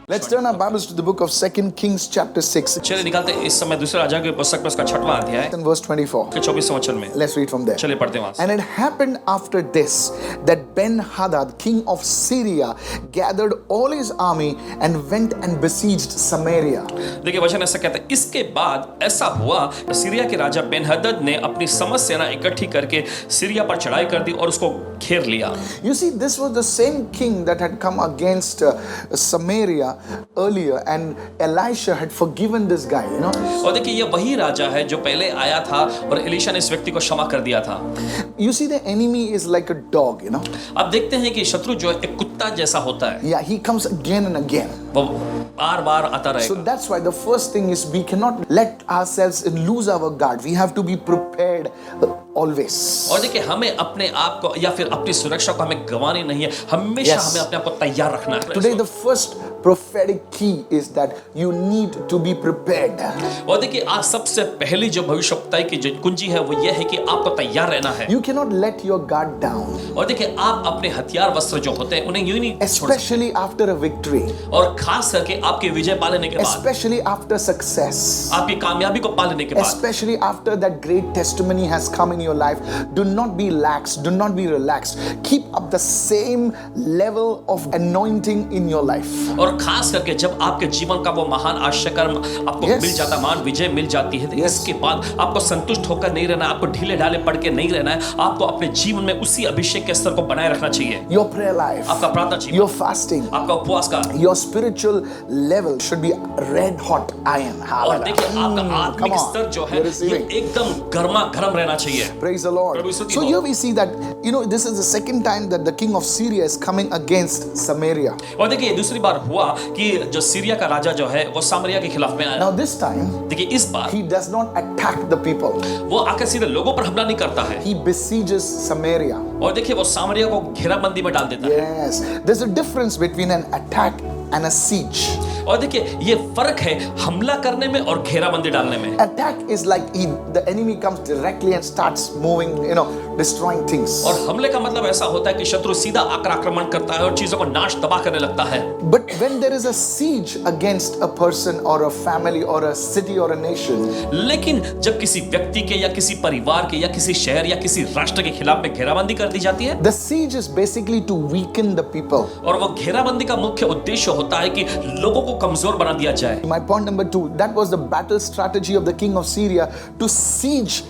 Let's turn our Bibles to the book of 2 Kings chapter 6 चलिए निकालते हैं इस समय दूसरे राजा की पुस्तक में उसका 6वां अध्याय and verse 24. के 24वें वचन में। Let's read from there. चलिए पढ़ते हैं वहां से। And it happened after this that Ben-Hadad, king of Syria, gathered all his army and went and besieged Samaria. देखिए वचन ऐसा कहता है, इसके बाद ऐसा हुआ सीरिया के राजा बेन-हदद ने अपनी समस्त सेना इकट्ठी करके सीरिया पर चढ़ाई कर दी और उसको घेर लिया। You see, this was the same king that had come against Samaria earlier, and Elisha had forgiven this guy, you know. और देखिए ये वही राजा है जो पहले आया था और एलीशा ने इस व्यक्ति को क्षमा कर दिया था। You see, the enemy is like a dog, you know. अब देखते हैं कि शत्रु जो है एक कुत्ता जैसा होता है, Yeah, he comes again and again. वो बार-बार आता So रहेगा। that's why the first thing is we cannot let ourselves lose our guard. We have to be prepared always. और देखिए हमें अपने आप को या फिर अपनी सुरक्षा को हमें गंवानी नहीं है, हमेशा Yes. हमें अपने आप को तैयार रखना है। Today the first prophetic key is that you need to be prepared. और देखिए आज सबसे पहली जो भविष्यवाणी की जो कुंजी है वो ये है कि आपको तैयार रहना है। You cannot let your guard down, और देखिए आप अपने हथियार वस्त्र जो होते हैं उन्हें यूं नहीं छोड़ सकते। especially after a victory, और खास करके आपके विजय पा लेने के बाद, especially after success, आपकी कामयाबी को पा लेने के बाद, especially after that great testimony has come in your life. Do not be lax, do not be relaxed. Keep up the same level of anointing in your life. और खास करके जब आपके जीवन का वो महान आश्चर्यकर्म आपको Yes. मिल जाता, महान विजय मिल जाती है, तो Yes. इसके बाद आपको संतुष्ट होकर नहीं रहना, आपको ढीले ढाले पड़ के नहीं रहना है, आपको अपने जीवन में उसी अभिषेक के स्तर को बनाए रखना चाहिए। Your prayer life, आपका प्रार्थना जीवन, your fasting, आपका उपवास का, your spiritual level should be red hot iron. और देखिए आपका Come आत्मिक on. स्तर जो है You're ये receiving. एकदम गर्मा गर्म रहना चाहिए। Praise the Lord. प्रभु स्तुति So हो। here we see that, you know, this is the second time that the king of Syria is coming against Samaria. और देखिए दूसरी बार हुआ कि जो सीरिया का राजा जो है वो सामरिया के खिलाफ में आया। Now this time, देखिए इस बार he does not attack the people. वो आकर सीधे लोगों पर हमला नहीं करता है, He besieges Samaria. और देखिए वो सामरिया को घेराबंदी में डाल देता है। Yes. There's a difference between an attack and a siege. और देखिए ये फर्क है हमला करने में और घेराबंदी डालने में। Attack is like the enemy comes directly and starts moving, you know, destroying things. और हमले का मतलब ऐसा होता है कि शत्रु सीधा आकर आक्रमण करता है और चीजों को नाश तबाह करने लगता है। But when there is a siege against a person or a family or a city or a nation, लेकिन जब किसी व्यक्ति के या किसी परिवार के या किसी शहर या किसी राष्ट्र के खिलाफ में घेराबंदी कर दी जाती है, the siege is basically to weaken the people. और वो घेराबंदी का मुख्य उद्देश्य होता है कि लोगों को कमजोर बना दिया जाए। My point number 2, that was the battle strategy of the king of Syria to siege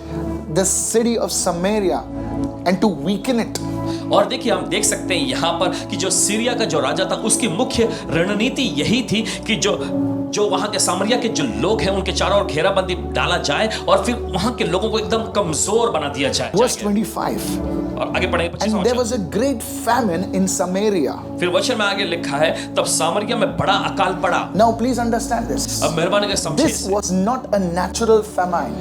the city of Samaria and to weaken it. और देखिए हम देख सकते हैं यहाँ पर कि जो सीरिया का जो राजा था उसकी मुख्य रणनीति यही थी कि जो वहां के सामरिया के जो लोग हैं उनके चारों ओर घेराबंदी डाला जाए और फिर वहां के लोगों को एकदम कमजोर बना दिया जाए। Verse 25. और आगे पढ़ेंगे 25वां And there वचन। was a great famine in Samaria. फिर वचन में आगे लिखा है तब सामरिया में बड़ा अकाल पड़ा। Now please understand this. अब मेहरबानी करके समझिए, This was not a natural famine.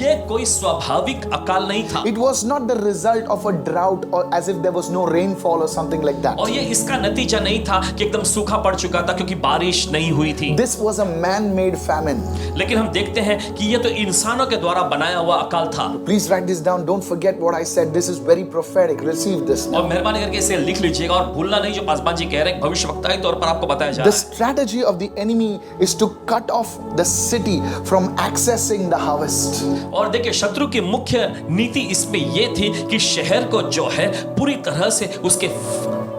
ये कोई स्वाभाविक अकाल नहीं था It was not the result of a drought or as if there was no rainfall or something like that. और ये इसका नतीजा नहीं था कि एकदम सूखा पड़ चुका था क्योंकि बारिश नहीं हुई थी। This was a man-made famine. लेकिन हम देखते हैं कि ये तो इंसानों के द्वारा बनाया हुआ अकाल था। Please write this down. Don't forget what I said. This is very prophetic. Receive this. और मेहरबानी करके इसे लिख लीजिएगा और भूलना नहीं जो पासवान जी कह रहे हैं, भविष्यवक्ता के तौर पर आपको बताया जा The रहा है। strategy of the enemy is to cut off the city from accessing the harvest. और देखिए शत्रु की मुख्य नीति इसमें यह थी कि शहर को जो है पूरी तरह से उसके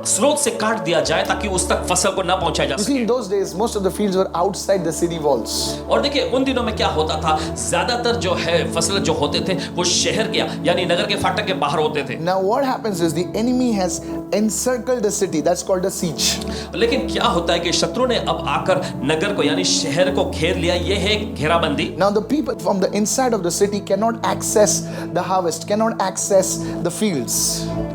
स्रोत से काट दिया जाए ताकि उस तक फसल को ना पहुंचाया जा You see, सके। in those days, most of the fields were outside the city walls. और देखिए उन दिनों में क्या होता था, ज्यादातर जो है फसल जो होते थे वो शहर के यानी नगर के फाटक के बाहर होते थे। Now, what happens is the enemy has encircled the city. That's called a siege. लेकिन क्या होता है कि शत्रु ने अब आकर नगर को यानी शहर को घेर लिया, ये है घेराबंदी। Now, the people from the inside of the city cannot access the harvest, cannot access the fields.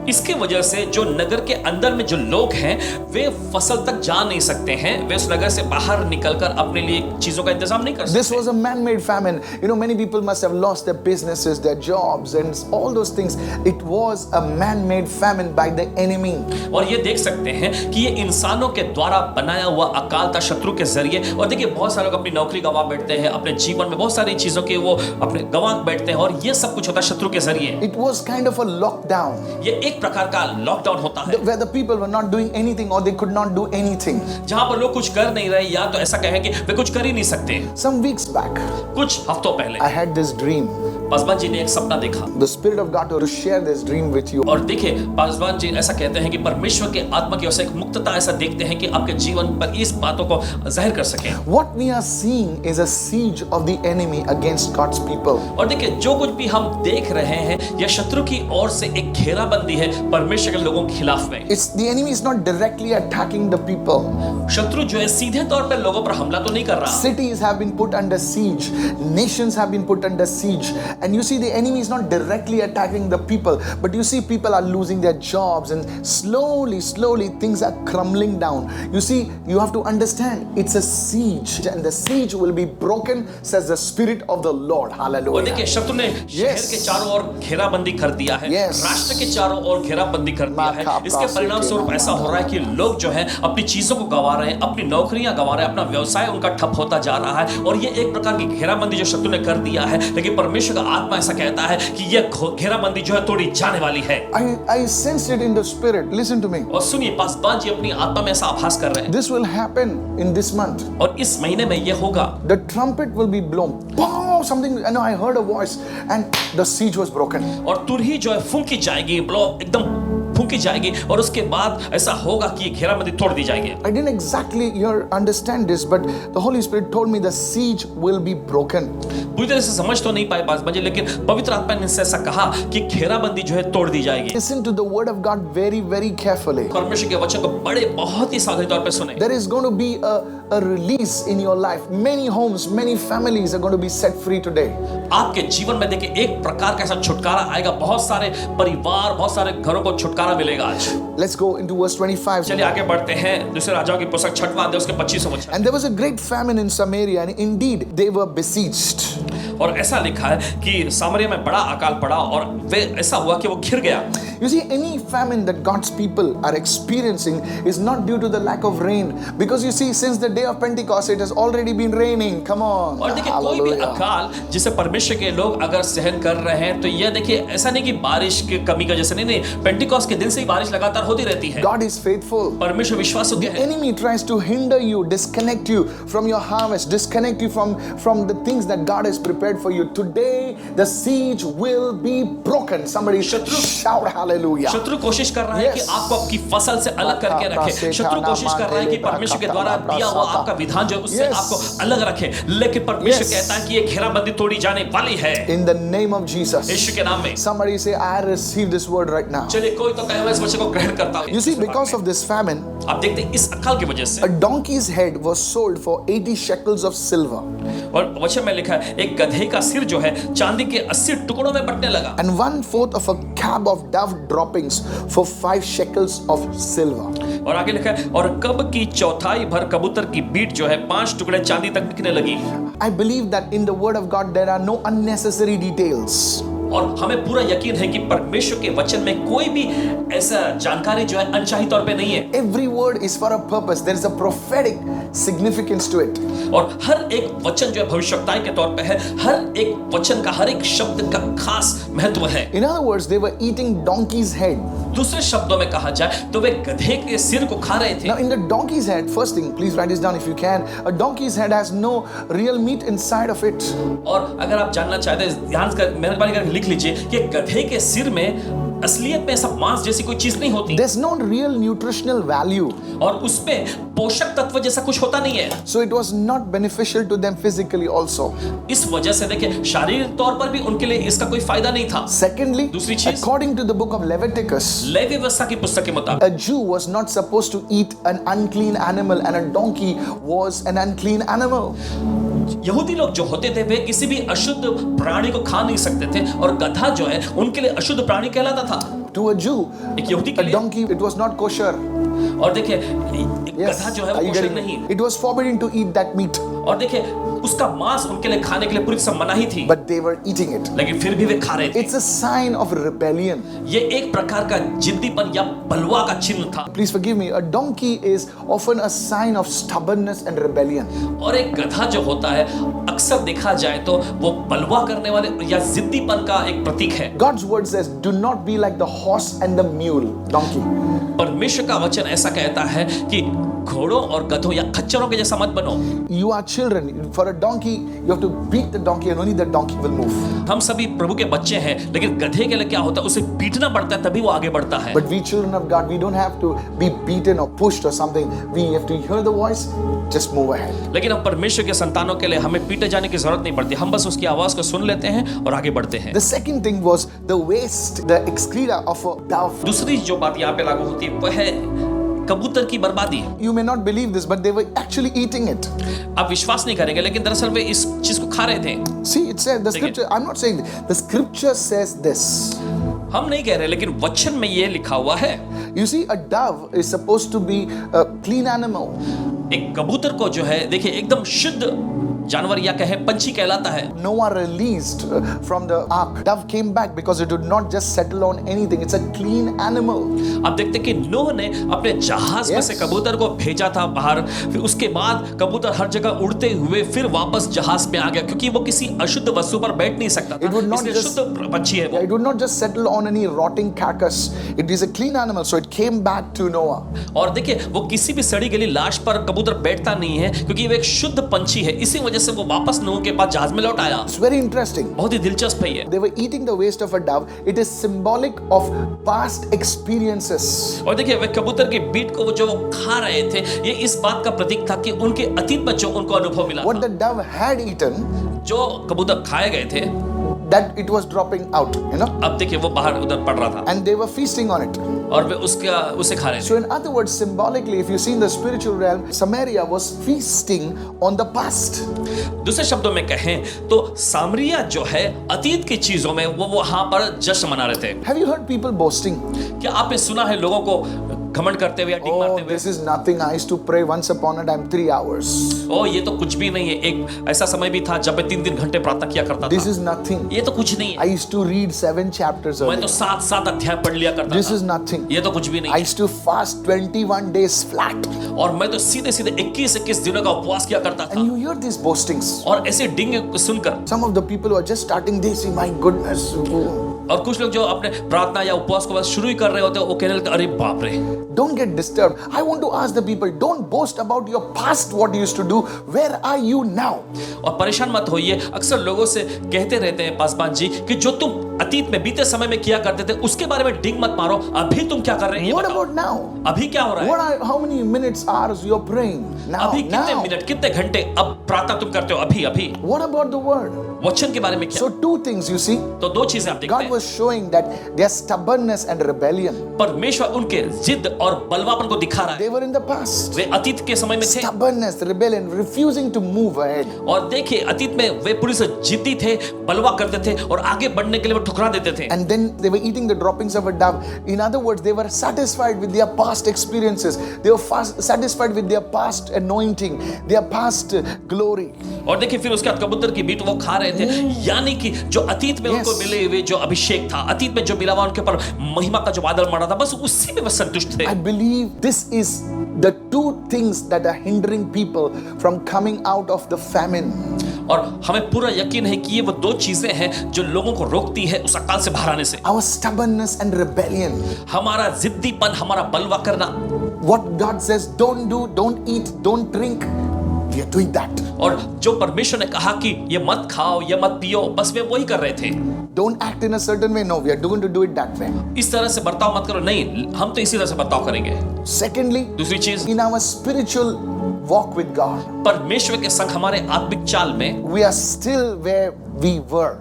इसके वजह से जो नगर के अंदर में जो लोग हैं वे फसल तक जा नहीं सकते हैं, वे उस नगर से बाहर निकलकर अपने लिए चीजों का इंतजाम नहीं कर This सकते। was a man-made famine. You know, many people must have lost their businesses, their jobs, and all those things. It was a man-made famine by the enemy. और ये देख सकते हैं कि ये इंसानों के द्वारा बनाया हुआ अकाल था शत्रु के जरिए। और देखिए बहुत सारे लोग अपनी नौकरी गंवा बैठते हैं, अपने जीवन में बहुत सारी चीजों के वो अपने गंवा बैठते हैं और ये सब कुछ होता है शत्रु के जरिए। It was kind of a lockdown ये एक प्रकार का लॉकडाउन होता है where the people people were not doing anything or they could not do anything. जहां पर लोग कुछ कर नहीं रहे, या तो ऐसा कहें कि वे कुछ कर ही नहीं सकते। Some weeks back, कुछ हफ्तों पहले I had this dream. Paswan ji ने एक सपना देखा। The Spirit of God to share this dream with you. और देखिए, पासवान जी ऐसा कहते हैं कि परमेश्वर के आत्मा की ओर से एक मुक्तता ऐसा देखते हैं कि आपके जीवन पर इस बातों को जाहिर कर सकें। What we are seeing is a siege of the enemy against God's people. और देखिए, जो कुछ भी हम देख रहे हैं, यह शत्रु की ओर से एक घेराबंदी है परमेश्वर के लोगों के खिलाफ में। It's the enemy is not directly attacking the people. शत्रु जो है सीधे तौर पर लोगों पर हमला तो नहीं कर रहा। Cities have been put under siege. Nations have been put under siege. And you see the enemy is not directly attacking the people, but you see people are losing their jobs and slowly things are crumbling down. You see, you have to understand it's a siege and the siege will be broken, says the Spirit of the Lord. और Hallelujah. देखिए, शत्रु ने शहर के चारों ओर घेराबंदी कर दिया है। Yes. राष्ट्र के चारों ओर घेराबंदी कर दिया है। इसके परिणाम स्वरूप ऐसा हो रहा है कि लोग जो है अपनी चीजों को गंवा रहे हैं, अपनी नौकरियां गंवा रहे हैं, अपना व्यवसाय उनका ठप होता जा रहा है। और ये एक प्रकार की घेराबंदी जो शत्रु ने कर दिया है, लेकिन परमेश्वर का आत्मा ऐसा कहता है कि यह घेराबंदी जो है तोड़ी जाने वाली है। I sensed it in the Spirit. Listen to me. और सुनिए, पासवान जी अपनी आत्मा में ऐसा आभास कर रहे हैं। This will happen in this month. और इस महीने में यह होगा। The trumpet will be blown. Boom! Something, I know, I heard a voice and the siege was broken. और तुरही जो है फूंकी जाएगी, एकदम फूंकी जाएगी, और उसके बाद ऐसा होगा कि घेराबंदी तोड़ दी जाएगी। I didn't exactly understand this, but the Holy Spirit told me the siege will be broken. पूरी तरह से समझ तो नहीं पाए पासवान जी, लेकिन पवित्र आत्मा ने ऐसा कहा कि घेराबंदी जो है तोड़ दी जाएगी। Listen to the word of God very carefully. परमेश्वर के वचन को बहुत ही सावधानी तौर पे सुने। There is going to be a release in your life. Many homes, many families are going to be set free today. आपके जीवन में देखिए एक प्रकार का ऐसा छुटकारा आएगा। बहुत सारे परिवार, बहुत सारे घरों को छुटकारा मिलेगा आज। Let's go into verse 25. चलिए आगे बढ़ते हैं। दूसरे राजाओं की पुस्तक 6वां अध्याय उसके 25वां वचन। And there was a great famine in Samaria, and indeed they were besieged. और ऐसा लिखा है कि सामरिया में बड़ा अकाल पड़ा और वे ऐसा हुआ कि वो घिर गया। You see, any famine that God's people are experiencing is not due to the lack of rain, because you see, since the day of Pentecost, it has already been raining. Come on. और देखिए, कोई भी अकाल जिसे परमेश्वर के लोग अगर सहन कर रहे हैं, तो यह देखिए ऐसा नहीं कि बारिश की कमी का जैसे नहीं, पेंटिकॉस्ट के दिन से ही बारिश लगातार होती रहती है। God is faithful. परमेश्वर विश्वासयोग्य The है। enemy tries to hinder you, disconnect you from your harvest, disconnect you from the things that God has prepared for you. Today, the siege will be broken. Somebody shout hallelujah. शत्रु कोशिश कर रहा है कि आपको आपकी फसल से अलग करके रखे। शत्रु कोशिश कर रहा है कि परमेश्वर के द्वारा दिया हुआ आपका विधान जो उससे आपको अलग रखे, लेकिन परमेश्वर कहता है कि ये घेराबंदी तोड़ी जाने वाली है। In the name of Jesus. यीशु के नाम में। Somebody say, I receive this word right now. चलिए कोई तो कहे मैं इस वचन को ग्रहण करता हूँ। You see, because of this famine, आप देखते हैं इस अकाल की वजह से a donkey's head was sold for 80 shekels of silver. और वचन में लिखा है एक गधे का सिर जो है चांदी के 80 टुकड़ों में बंटने लगा। And 1/4 of a cab of dove droppings for 5 shekels of silver. और आगे लिखा है और कब की चौथाई भर कबूतर की बीट जो है 5 टुकड़े चांदी तक बिकने लगी। I believe that in the word of God there are no unnecessary details. और हमें पूरा यकीन है कि परमेश्वर के वचन में कोई भी ऐसा जानकारी जो है अनचाही तौर पे नहीं है। Every word is for a purpose. There is a prophetic significance to it. और हर एक वचन जो है भविष्यवाणी के तौर पे है। हर एक वचन का हर एक शब्द का खास महत्व है। In other words, they were eating donkey's head. दूसरे शब्दों में कहा जाए तो वे गधे के सिर को खा रहे थे। Now in the donkey's head, first thing, please write this down if you can. A donkey's head has no real meat inside of it. और अगर आप जानना चाहते हैं ध्यान से मेहरबानी करके लिख लीजिए कि गधे के सिर में असलियत में ऐसा मांस जैसी कोई चीज नहीं होती। There's no real nutritional value. और उसमें पोषक तत्व जैसा कुछ होता नहीं है। So it was not beneficial to them physically also. इस वजह से देखिए शारीरिक तौर पर भी उनके लिए इसका कोई फायदा नहीं था। Secondly, दूसरी चीज, according to the book of Leviticus, Levi व्यवस्था की पुस्तक के मुताबिक a Jew was not supposed to eat an unclean animal, and a donkey was an unclean animal. यहूदी लोग जो होते थे वे किसी भी अशुद्ध प्राणी को खा नहीं सकते थे और गधा जो है उनके लिए अशुद्ध प्राणी कहलाता था। To a Jew, एक यहूदी के a लिए donkey, it was not kosher. और देखिए गधा जो है वो Are you कोशर getting नहीं। it? It was forbidden to eat that meat. और देखिए उसका मांस उनके लिए खाने के लिए पूरी तरह मनाही थी, but they were eating it. लेकिन फिर भी वे खा रहे थे। It's a sign of rebellion. ये एक प्रकार का जिद्दीपन या बलवा का चिन्ह था। Please forgive me, a donkey is often a sign of stubbornness and rebellion. और एक गधा जो होता है अक्सर देखा जाए तो वो बलवा करने वाले या जिद्दीपन का एक प्रतीक है। God's word says, do not be like the horse and the mule, donkey. परमेश्वर का वचन ऐसा कहता है कि घोड़ों और गधों या खच्चरों के जैसा मत बनो। You are children. For a donkey, you have to beat the donkey and only the donkey will move. हम सभी प्रभु के बच्चे हैं, लेकिन गधे के लिए क्या होता है, उसे पीटना पड़ता है तभी वो आगे बढ़ता है। But we children of God, we don't have to be beaten or pushed or something. We have to hear the voice, just move ahead. लेकिन हम परमेश्वर के संतानों के लिए हमें पीटे जाने की जरूरत नहीं पड़ती, हम बस उसकी आवाज को सुन लेते हैं और आगे बढ़ते हैं। The second thing was the waste, the excreta of a dove. दूसरी जो बात यहाँ पे लागू होती है वह है कबूतर की बर्बादी। You may not believe this, but they were actually eating it. आप विश्वास नहीं करेंगे, लेकिन दरअसल वे इस चीज को खा रहे थे। See, it says the scripture. I'm not saying this. The scripture says this. हम नहीं कह रहे, लेकिन वचन में ये लिखा हुआ है। You see, a dove is supposed to be a clean animal. एक कबूतर को जो है देखिए एकदम शुद्ध जानवर या कहे पंछी कहलाता है। Noah released from the ark. Dove came back because it did not just settle on anything. It's a clean animal. अब देखते कि नूह ने अपने जहाज में से कबूतर को भेजा था बाहर, फिर उसके बाद कबूतर हर जगह उड़ते हुए फिर वापस जहाज में आ गया, क्योंकि वो किसी अशुद्ध वस्तु पर बैठ नहीं सकता था। इसलिए शुद्ध पंछी है वो। It would not just settle on any rotting carcass. It is a clean animal, so it came back to Noah. और देखिए वो किसी भी सड़ी गली लाश पर कबूतर बैठता नहीं है, क्योंकि वो एक शुद्ध पंछी है, इसी वजह से वो वापस नूह के पास जहाज में लौट आया। It's very interesting. बहुत ही दिलचस्प है ये। They were eating the waste of a dove. It is symbolic of past experiences. और देखिए वे कबूतर के बीट को जो खा रहे थे, ये इस बात का प्रतीक था कि उनके अतीत में जो उनको अनुभव मिला What था, the dove had eaten, जो कबूतर खाए गए थे, that it was dropping out, you know, अब देखिए वो बाहर उधर पड़ रहा था and they were feasting on it. और वे उसे खा रहे थे। So in other words, symbolically, if you see in the spiritual realm, Samaria was feasting on the past. दूसरे शब्दों में कहें तो सामरिया जो है अतीत की चीजों में वो वहां पर जश्न मना रहे थे। Have you heard people boasting? क्या आपने सुना है लोगों को घमंड करते हुए या डिग मारते Oh, हुए? this is nothing. I used to pray once upon a time 3 hours. ओ ये तो कुछ भी नहीं है, एक ऐसा समय भी था जब मैं 3 घंटे प्रार्थना किया करता This था। is nothing. ये तो कुछ नहीं I है, used to read 7 chapters a मैं तो day. 7 अध्याय पढ़ लिया करता This is था। nothing. ये तो कुछ भी नहीं I है। used to fast 21 days flat. और मैं तो सीधे 21 दिनों का उपवास किया करता था। And you hear these boastings. और ऐसे डिंग सुनकर Some of the people who are just starting, they say, my goodness. और कुछ लोग जो अपने प्रार्थना या उपवास को बस शुरू ही कर रहे होते हैं, वो कहने लगते अरे बाप रे। Don't get disturbed. I want to ask the people, don't boast about your past, what you used to do. Where are you now? और परेशान मत होइए, अक्सर लोगों से कहते रहते हैं पासवान जी कि जो तुम अतीत में बीते समय में किया करते थे उसके बारे में डिंग मत मारो, अभी तुम क्या कर रहे हैं ये What बताओ। about now? अभी क्या हो रहा है? How many minutes, hours you're praying? Now, अभी कितने now. मिनट कितने घंटे अब प्रार्थना तुम करते हो? अभी What about the word? वचन के बारे में क्या? So 2 things you see. तो 2 चीजें आप देखते God हैं। was showing that their stubbornness and rebellion, परमेश्वर उनके जिद और बलवापन को दिखा रहा they है। were in the past. वे अतीत के समय में थे Stubbornness, rebellion, refusing to move ahead. और देखिए अतीत में वे पूरी से जिद्दी थे, बलवा करते थे और आगे बढ़ने के लिए वो ठुकरा देते थे। And then they were eating the droppings of a dove. In other words, they were satisfied with their past experiences. They were satisfied with their past anointing, their past glory. और देखिए फिर उसके बाद कबूतर की बीट वो खा रहे थे, यानी कि जो अतीत में उनको Yes. मिले हुए जो अभिषेक था, अतीत में जो मिला हुआ उनके ऊपर महिमा का जो बादल मरा था, बस उसी में वो संतुष्ट थे। I believe this is the 2 things that are hindering people from coming out of the famine. और हमें पूरा यकीन है कि ये वो 2 चीजें हैं जो लोगों को रोकती है उस अकाल से बाहर आने से। Our stubbornness and rebellion. हमारा जिद्दीपन, हमारा बलवा करना, What God says, don't do, don't eat, don't drink. We are doing that. और जो परमेश्वर ने कहा कि ये मत खाओ, ये मत पियो, बस वे वही कर रहे थे। Don't act in a certain way. No, we are going to do it that way. इस तरह से बर्ताव मत करो, नहीं हम तो इसी तरह से बर्ताव करेंगे। Secondly, दूसरी चीज, in our spiritual walk with God, परमेश्वर के संग हमारे आत्मिक चाल में we are still where we were.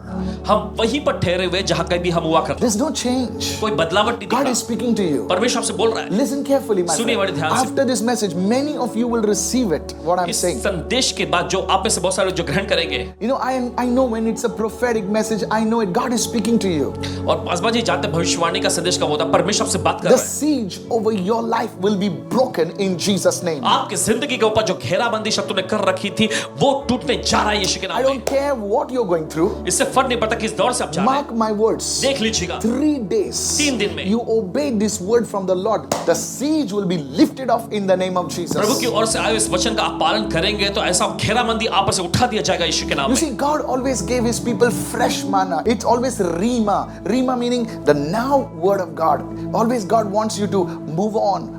हम वहीं पर ठहरे हुए जहां कभी हम हुआ करते। There's no change. कोई बदलावट नहीं God दिखा। is speaking to you. परमेश्वर आपसे बोल रहा है। Listen carefully, my सुनिए बड़े friend. ध्यान से। After this message, many of you will receive it, what I'm इस saying. संदेश के बाद जो आप में से बहुत सारे जो ग्रहण करेंगे, You know, I know when it's a prophetic message, I know it. God is speaking to you. और पासवान जी जानते हैं भविष्यवाणी का संदेश कब होता है? परमेश्वर आपसे बात कर The रहा है। siege over your life will be broken in Jesus' name. आपकी जिंदगी के ऊपर जो घेराबंदी शत्रु ने कर रखी थी, वो टूटने जा रहा है यीशु के I नाम में। don't care what you're going through. इससे फर्क नहीं पड़ता किस दौर से आप जा रहे हैं। Mark my words. देख लीजिएगा, 3 days. 3 दिन में You obeyed this word from the Lord. The siege will be lifted off in the name of प्रभु की Jesus. ओर से आए इस वचन का आप पालन करेंगे तो ऐसा घेराबंदी आप से उठा दिया जाएगा यीशु के नाम You में। see, God always gave His people fresh manna. It's always Rima. Rima meaning the now word of God. Always God wants you to move on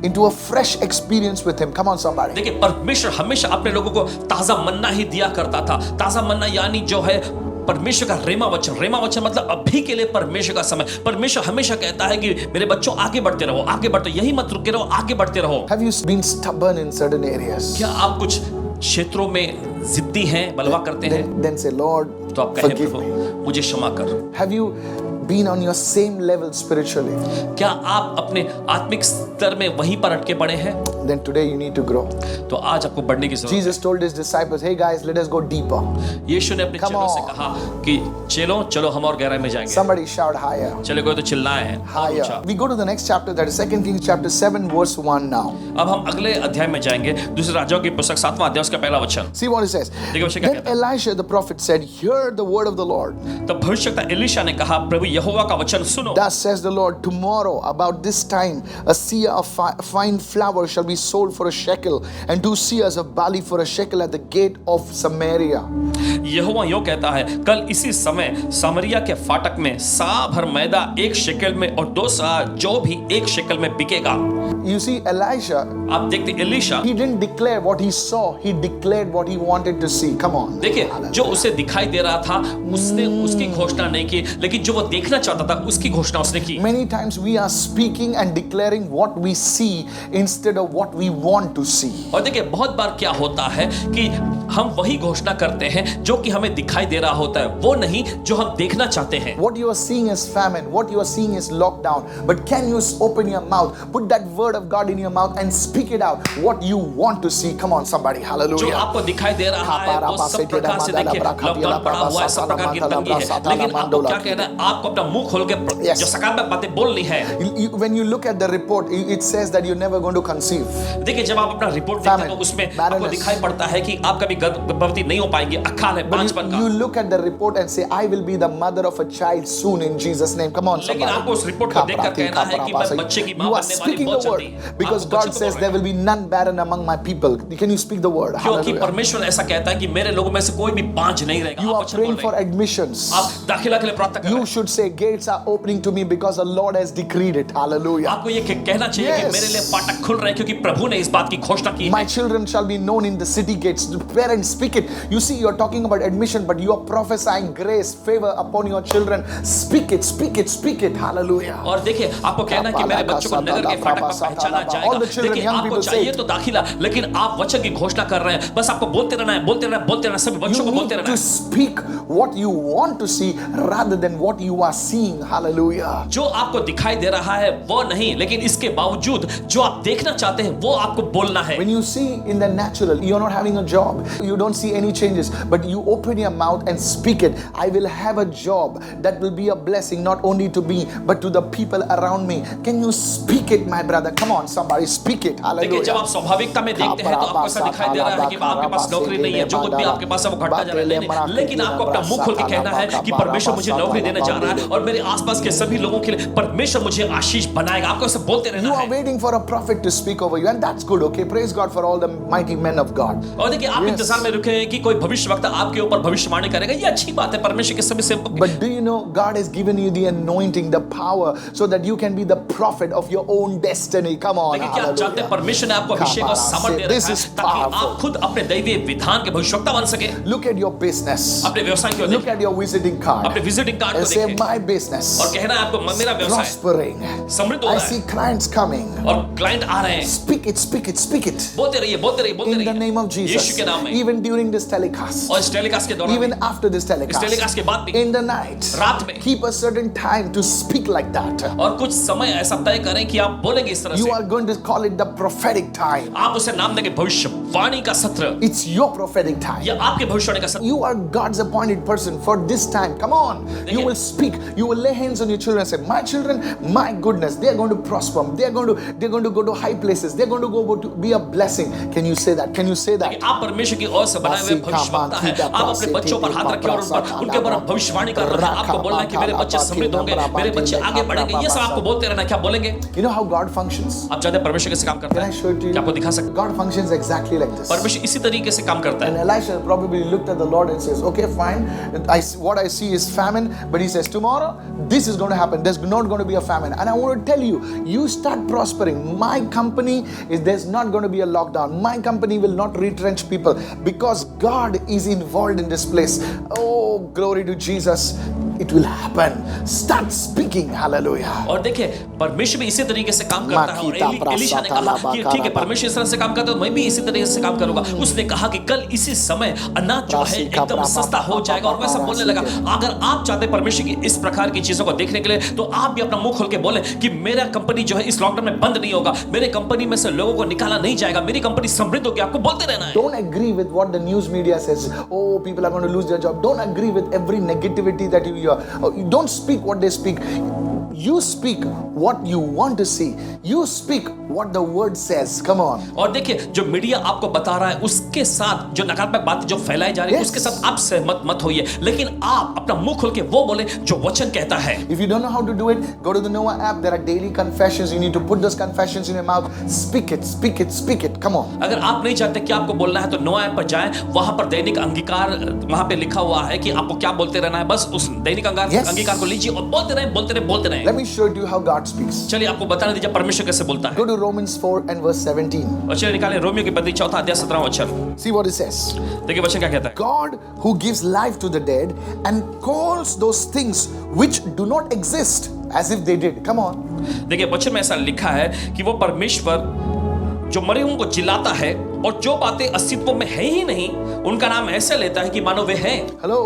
into a fresh experience with Him. Come on, somebody. देखिए परमेश्वर हमेशा अपने लोगों को ताजा मन्ना ही दिया करता था। ताजा मन्ना यानी जो है परमेश्वर का रेमा वचन मतलब अभी के लिए परमेश्वर का समय। परमेश्वर हमेशा कहता है कि मेरे बच्चों आगे बढ़ते रहो, आगे बढ़ते, यही मत रुके रहो, आगे बढ़ते रहो। Have you been stubborn in certain areas? क्या आप कुछ क्षेत्रों में जिद्दी हैं, बलवा करते हैं? Then say, Lord, तो आप कहें forgive प्रभु me. मुझे क्षमा कर। Have you been on your same level spiritually? क्या आप अपने आत्मिक स्तर में वहीं पर अटके पड़े हैं? Then today you need to grow. तो आज आपको बढ़ने की जरूरत है। Jesus told His disciples, hey guys, let us go deeper. यीशु ने अपने Come चेलों से on. कहा कि चलो हम और गहराई में जाएंगे। Somebody shout higher. चलो कोई तो चिल्लाए हैं और ऊंचा। Higher. We go to the next chapter, that is 2 Kings chapter 7 verse 1 now. अब हम अगले अध्याय में जाएंगे, दूसरे राजाओं की पुस्तक 7वां अध्याय उसका पहला वचन। See what it says. देखिए वचन क्या Then कहता है। Elisha the prophet said, hear the word of the Lord. तब भविष्यवक्ता एलीशा ने कहा प्रभु यहोवा का वचन सुनो। Thus says the Lord, tomorrow about this time a seah of fine flour shall be sold for a shekel, and 2 seahs of barley for a shekel at the gate of Samaria. यहोवा यो कहता है कल इसी समय सामरिया के फाटक में सा भर मैदा 1 शेकेल में और 2 सा जो भी 1 शेकेल में बिकेगा। You see, Elisha, आप देखते Elisha, he didn't declare what he saw, he declared what he wanted to see. Come on. देखिए जो उसे दिखाई दे रहा था उसने उसकी घोषणा नहीं की, लेकिन जो वो देखना चाहता था उसकी घोषणा उसने की। Many times we are speaking and declaring what we see instead of what we want to see. और देखिए बहुत बार क्या होता है कि हम वही घोषणा करते हैं जो कि हमें दिखाई दे रहा होता है, वो नहीं जो हम देखना चाहते हैं। What you are seeing is famine, what you are seeing is lockdown, but can you open your mouth, put that word of God in your mouth and speak it out, what you want to see. Come on somebody, जो hallelujah. आपको दिखाई दे रहा है वो सब प्रकार से देखिए लॉकडाउन पड़ा हुआ है, सब प्रकार की तंगी है, लेकिन आपको क्या कहना है? आपको अपना मुंह खोल के Yes. जो सकारात्मक बातें बोलनी है। When you look at the report, it says that you're never going to conceive. देखिए जब आप अपना रिपोर्ट देखते हैं तो उसमें आपको दिखाई पड़ता है कि आप कभी गर्भवती नहीं हो पाएंगे, अकाल है, 5 You का। look at the report and say, I will be the mother of a child soon in Jesus' name. Come on, लेकिन somebody. आपको उस रिपोर्ट को देखकर कहना है कि मैं बच्चे की मां You are बनने वाली speaking बहुत the word जल्दी। because आप God बच्चे को says बोल there रहे will be none barren among my people. Can you speak the word? हैं। क्योंकि Hallelujah. परमेश्वर ऐसा कहता है कि मेरे लोगों में से कोई भी बांझ नहीं रहेगा। You आप are वचन बोल praying रहे for हैं। admissions. आप दाखिला के लिए प्रार्थना कर रहे You हैं। should say, gates are opening to me because the Lord has decreed it. Hallelujah. आपको ये कहना चाहिए कि Yes. मेरे लिए फाटक खुल रहे हैं क्योंकि प्रभु ने इस बात की घोषणा की My है। children shall be known in the city gates. Parents, speak it. You see, you're talking about admission, but you are prophesying grace, favor upon your children. Speak it, speak it, speak it. Hallelujah. और देखिए आपको कहना है कि मेरे बच्चों को नगर के फाटक पर पहचाना जाएगा। All the children, देखिए young आपको people say चाहिए it. तो दाखिला, लेकिन आप वचन की घोषणा कर रहे हैं। बस आपको बोलते रहना है, बोलते रहना है, बोलते रहना है, सभी बच्चों को You बोलते need रहना to है। speak what you want to see rather than what you are seeing. Hallelujah. जो आपको दिखाई दे रहा है वो नहीं, लेकिन इसके बावजूद जो आप देखना चाहते हैं वो आपको बोलना है। When you see in the natural, you're not having a job, you don't see any changes, but you open your mouth and speak it. I will have a job that will be a blessing not only to me but to the people around me. Can you speak it, my brother? Come on, somebody speak it. देखिए जब आप Hallelujah. स्वाभाविकता में देखते हैं तो आपको ऐसा दिखाई दे रहा है कि आपके पास नौकरी नहीं है, जो कुछ भी आपके पास है वो घटता जा रहा है, लेकिन आपको अपना मुंह खोल के कहना है कि परमेश्वर मुझे नौकरी देने जा रहा है और मेरे आसपास के सभी लोगों के लिए परमेश्वर मुझे आशीष बनाएगा। आपको ऐसे बोलते You रहना are है। waiting for a prophet to speak over you, and that's good, okay? Praise God for all the mighty men of God. और देखिए आप Yes. इंतजार में रुके हैं कि कोई भविष्यवक्ता आपके ऊपर भविष्यवाणी करेगा, ये अच्छी बात है, परमेश्वर के सभी सेवकों की। But do you know God has given you the anointing, the power, so that you can be the prophet of your own destiny? Come on, लेकिन क्या आप जानते हैं परमेश्वर ने आपको अभिषेक और सामर्थ दे This रखा is है ताकि आप powerful. खुद अपने दैवीय विधान के भविष्यवक्ता बन सके। Look at your business. अपने व्यवसाय की ओर Look देखें, at your visiting card अपने विजिटिंग कार्ड and को say, देखें my business और कहना है आपको मेरा व्यवसाय prospering. समृद्ध हो I रहा है see clients coming. और क्लाइंट आ रहे हैं। Speak it, speak it, speak it. बोलते रहिए, बोलते रहिए, बोलते In the रहिए name of यीशु Jesus. के नाम में। Even during this telecast. और इस टेलीकास्ट के दौरान Even भी, after this इस टेलीकास्ट telecast. के बाद भी, In the night. रात में Keep a certain time to speak like that. और कुछ समय ऐसा तय करें कि आप बोलेंगे इस तरह You से। are going to call it the prophetic time. आप उसे नाम देंगे भविष्यवाणी का सत्र। It's your prophetic time. या आपके भविष्यवाणी का सत्र। You are God's appointed person for this time. Come on. You will speak. You will lay hands on your children and say, my children, my goodness, they are going to prosper. They're going to go to high places. They're going to go to be a blessing. Can you say that? Can you say that? आप परमेश्वर की ओर से बनाए हुए भविष्यवक्ता हैं। आप अपने बच्चों पर हाथ रखिए और उनके ऊपर भविष्यवाणी कर रहे हैं। आपको बोलना है कि मेरे बच्चे समृद्ध होंगे, मेरे बच्चे आगे बढ़ेंगे। ये सब आपको बोलते रहना। क्या बोलेंगे? You know how God functions? आप जानते हैं परमेश्वर कैसे काम करता Can I है? show it to you? क्या आपको दिखा सकते? God functions exactly like this. परमेश्वर इसी तरीके से काम करता And है। Elisha probably looked at the Lord and says, okay, fine. What I see is famine. But he says, tomorrow, this is going to happen. There's not going to be a famine. And I want to tell you, you start prospering. My company there's not going to be a lockdown. My company will not retrench people because God is involved in this place. Oh, glory to Jesus. It will happen. Start speaking. Hallelujah. और देखिए परमेश्वर भी इसी तरीके से काम करता है। और एलीशा ने कहा कि ठीक है परमेश्वर इस तरह से काम करता है तो मैं भी इसी तरीके से काम करूंगा। उसने कहा कि कल इसी समय अनाज जो है एकदम सस्ता हो जाएगा। और वैसा बोलने लगा अगर आप चाहते हैं परमेश्वर की इस प्रकार की चीजों को देखने के लिए तो आप भी अपना मुंह खोल के बोले कि मेरा कंपनी जो है इस लॉकडाउन में बंद नहीं होगा, मेरे कंपनी में से लोगों को निकाला नहीं जाएगा, मेरी कंपनी समृद्ध होगी। आपको बोलते रहना है। Don't agree with what the news media says. Oh, people are going to lose their job. Don't agree with every negativity that you hear. Don't speak what they speak. You speak what you want to see. You speak what the word says. Come on. और देखिए जो media आपको बता रहा है उसके साथ जो नकारात्मक बातें जो फैलाई जा रही है उसके साथ आप सहमत मत होइए, लेकिन आप अपना मुंह खोल के वो बोले जो वचन कहता है। If you don't know how to do it, go to the Noah app. There are daily confessions. You need to put those confessions in your mouth. Speak it, speak it, speak it. Come on. अगर आप नहीं जानते क्या आपको बोलना है तो नोआ ऐप पर जाएं, वहां पर दैनिक अंगीकार वहां पे लिखा हुआ है कि आपको क्या बोलते रहना है। बस उस दैनिक अंगीकार को लीजिए और बोलते रहें, बोलते रहें, बोलते रहें। Let me show you how God speaks. चलिए आपको बताने दीजिए परमेश्वर कैसे बोलता है। Go to Romans 4 and verse 17. और चलिए निकालें रोमियो की पत्री 4 अध्याय 17वां वचन। See what it says. देखिए वचन क्या कहता है। God who gives life to the dead and calls those things which do not exist as if they did. Come on. देखिए वचन में ऐसा लिखा है कि वो परमेश्वर जो मरे हुओं को जिलाता है और जो बातें अस्तित्व में है ही नहीं उनका नाम ऐसे लेता है कि मानो वे हैं। Hello.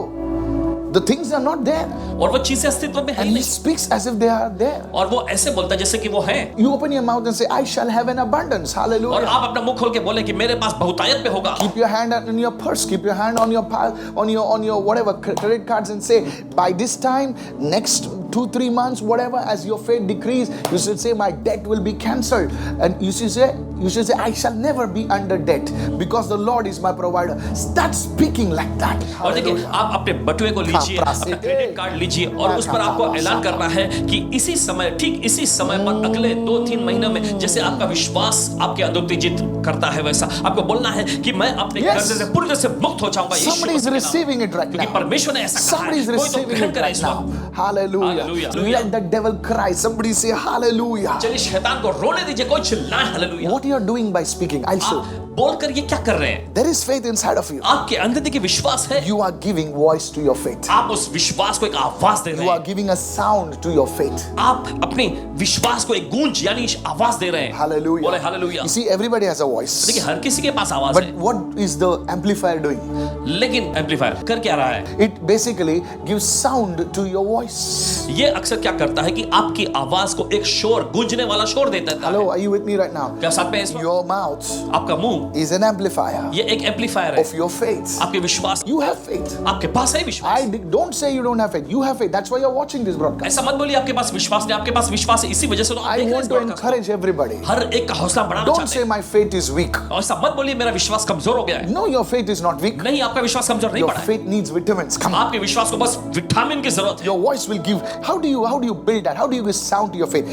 The things are not there. और वो चीजें अस्तित्व में है And ही he नहीं speaks as if they are there. और वो ऐसे बोलता है जैसे कि वो है। You open your mouth and say, I shall have an abundance. और Hallelujah. आप अपना मुंह खोल के बोले कि मेरे पास बहुतायत में होगा। Keep your hand in your purse. Keep your hand on your whatever credit cards and say, by this time, next 2-3 months, whatever, as your faith decrease, you should say, my debt will be cancelled. And you should say, I shall never be under debt because the Lord is my provider. Start speaking like that. और देखिए आप अपने बटुए को लीजिए, अपना credit card लीजिए और उस पर आपको ऐलान करना है कि इसी समय, ठीक इसी समय पर अगले 2-3 महीनों में जैसे आपका विश्वास आपके अंदर उत्तेजित करता है वैसा आपको बोलना है कि मैं अपने कर्ज से पूरी तरह से मुक्त हो जाऊंगा। Somebody is receiving it right क्योंकि now. परमेश्वर ने ऐसा कहा Somebody is है। कोई तो receiving ग्रहण it करे right इस now. वक्त। Hallelujah. Hallelujah. Let the devil cry. Somebody say hallelujah. चलिए शैतान को रोने दीजिए, कोई चिल्लाए hallelujah. What you are doing by speaking, I'll show. आप बोलकर ये क्या कर रहे हैं? There is faith inside of you. आपके अंदर देखिए विश्वास है। You are giving voice to your faith. आप उस विश्वास को एक आवाज दे रहे You are हैं। giving a sound to your faith. आप अपने विश्वास को एक गूंज यानी आवाज दे रहे हैं। Hallelujah. बोले hallelujah. You see, everybody has a voice. देखिए हर किसी के पास आवाज But है, what is the amplifier doing? लेकिन एम्पलीफायर कर क्या रहा है? It basically gives sound to your voice. ये अक्सर क्या करता है कि आपकी आवाज को एक शोर, गूंजने वाला शोर देता है। Hello, are you with me right now? क्या साथ में है इस वक्त? Your mouth आपका मुंह is an amplifier ये एक एम्पलीफायर है of your faith. आपके विश्वास। You have faith. आपके पास है विश्वास। Don't say you don't have faith. You have faith. That's why you're watching this broadcast. ऐसा मत बोलिए आपके पास विश्वास नहीं, आपके पास विश्वास है, इसी वजह से तो आप I देख रहे हैं want इस to broadcast को। encourage everybody. हर एक का हौसला बढ़ाना Don't चाहते say हैं। my faith is weak. और ऐसा मत बोलिए मेरा विश्वास कमजोर हो गया है। No, your faith is not weak. नहीं, आपका विश्वास कमजोर नहीं Your पड़ा है। faith needs vitamins. Come on. आपके विश्वास को बस विटामिन की जरूरत है। Your voice will give. How do you build that? How do you give sound to your faith?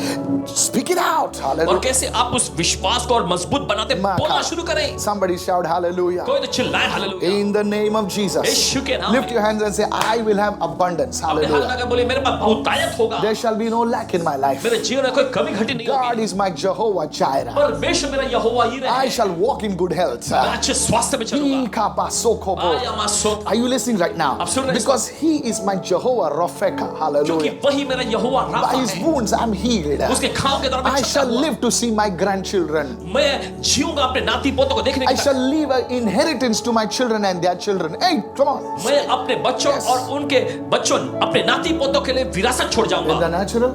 Speak it out. और Hallelujah. कैसे आप उस विश्वास को और मजबूत बनाते बोलना शुरू करें। नहीं। Somebody shout hallelujah. कोई तो चिल्लाए hallelujah. In the name of Jesus. यीशु के नाम Lift में। your hands and say, I will have abundance. अपने हाथ Hallelujah. लगा बोले मेरे पास बहुतायत होगा। There shall be no lack in my life. मेरे जीवन में कोई कमी घटी नहीं God होगी। is my Jehovah Jireh. परमेश्वर मेरा यहोवा ही I है। shall walk in good health. मैं अच्छे स्वास्थ्य में चलूंगा। आया मासोत। Are you listening right now? आप सुन रहे हैं? Because He is my Jehovah Rapha. क्योंकि Hallelujah. वही मेरा यहोवा By राफा His है। wounds I'm healed. उसके घाव के दौरान मैं I चंगा shall हुआ। live to see my grandchildren. मैं जीऊंगा अपने नाती पोतों को देखने I के shall तक। leave an inheritance to my children and their children. Hey, come on. मैं अपने बच्चों Yes. और उनके बच्चों अपने नाती पोतों के लिए विरासत छोड़ In the जाऊंगा। natural,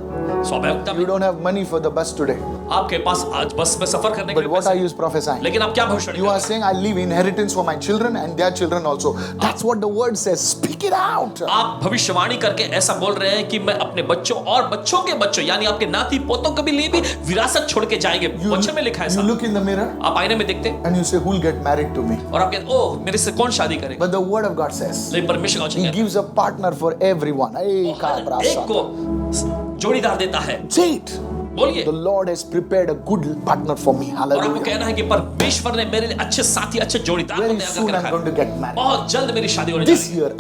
स्वाभाविकता you में don't have money for the bus today. आपके पास आज बस में सफर करने के But लिए what पैसे are हैं। you prophesying? लेकिन आप क्या भविष्यवाणी You कर are रहे हैं? saying, I leave inheritance for my children and their children also. That's what the word says. Speak it out. आप भविष्यवाणी करके ऐसा बोल रहे हैं कि मैं अपने बच्चों और बच्चों के बच्चों यानी आपके नाती पोतों के लिए भी विरासत छोड़ के जाएंगे। वचन में लिखा है You ऐसा। look in the mirror आप आईने में देखते हैं and you say, who'll get married to me? और आप कहते ओह मेरे से कौन शादी करेगा। But the word of God says, लेकिन परमेश्वर का वचन He कहता gives a partner for everyone. Hey, है, हर एक को जोड़ीदार देता है। Say it. बोलिए। The Lord has prepared a good partner for me. और आपको Hallelujah. कहना है कि परमेश्वर ने मेरे लिए अच्छे साथी अच्छे जोड़ीदार को Very तैयार soon करके I'm रखा going to है। get married. बहुत जल्द मेरी शादी होने जा This रही है। year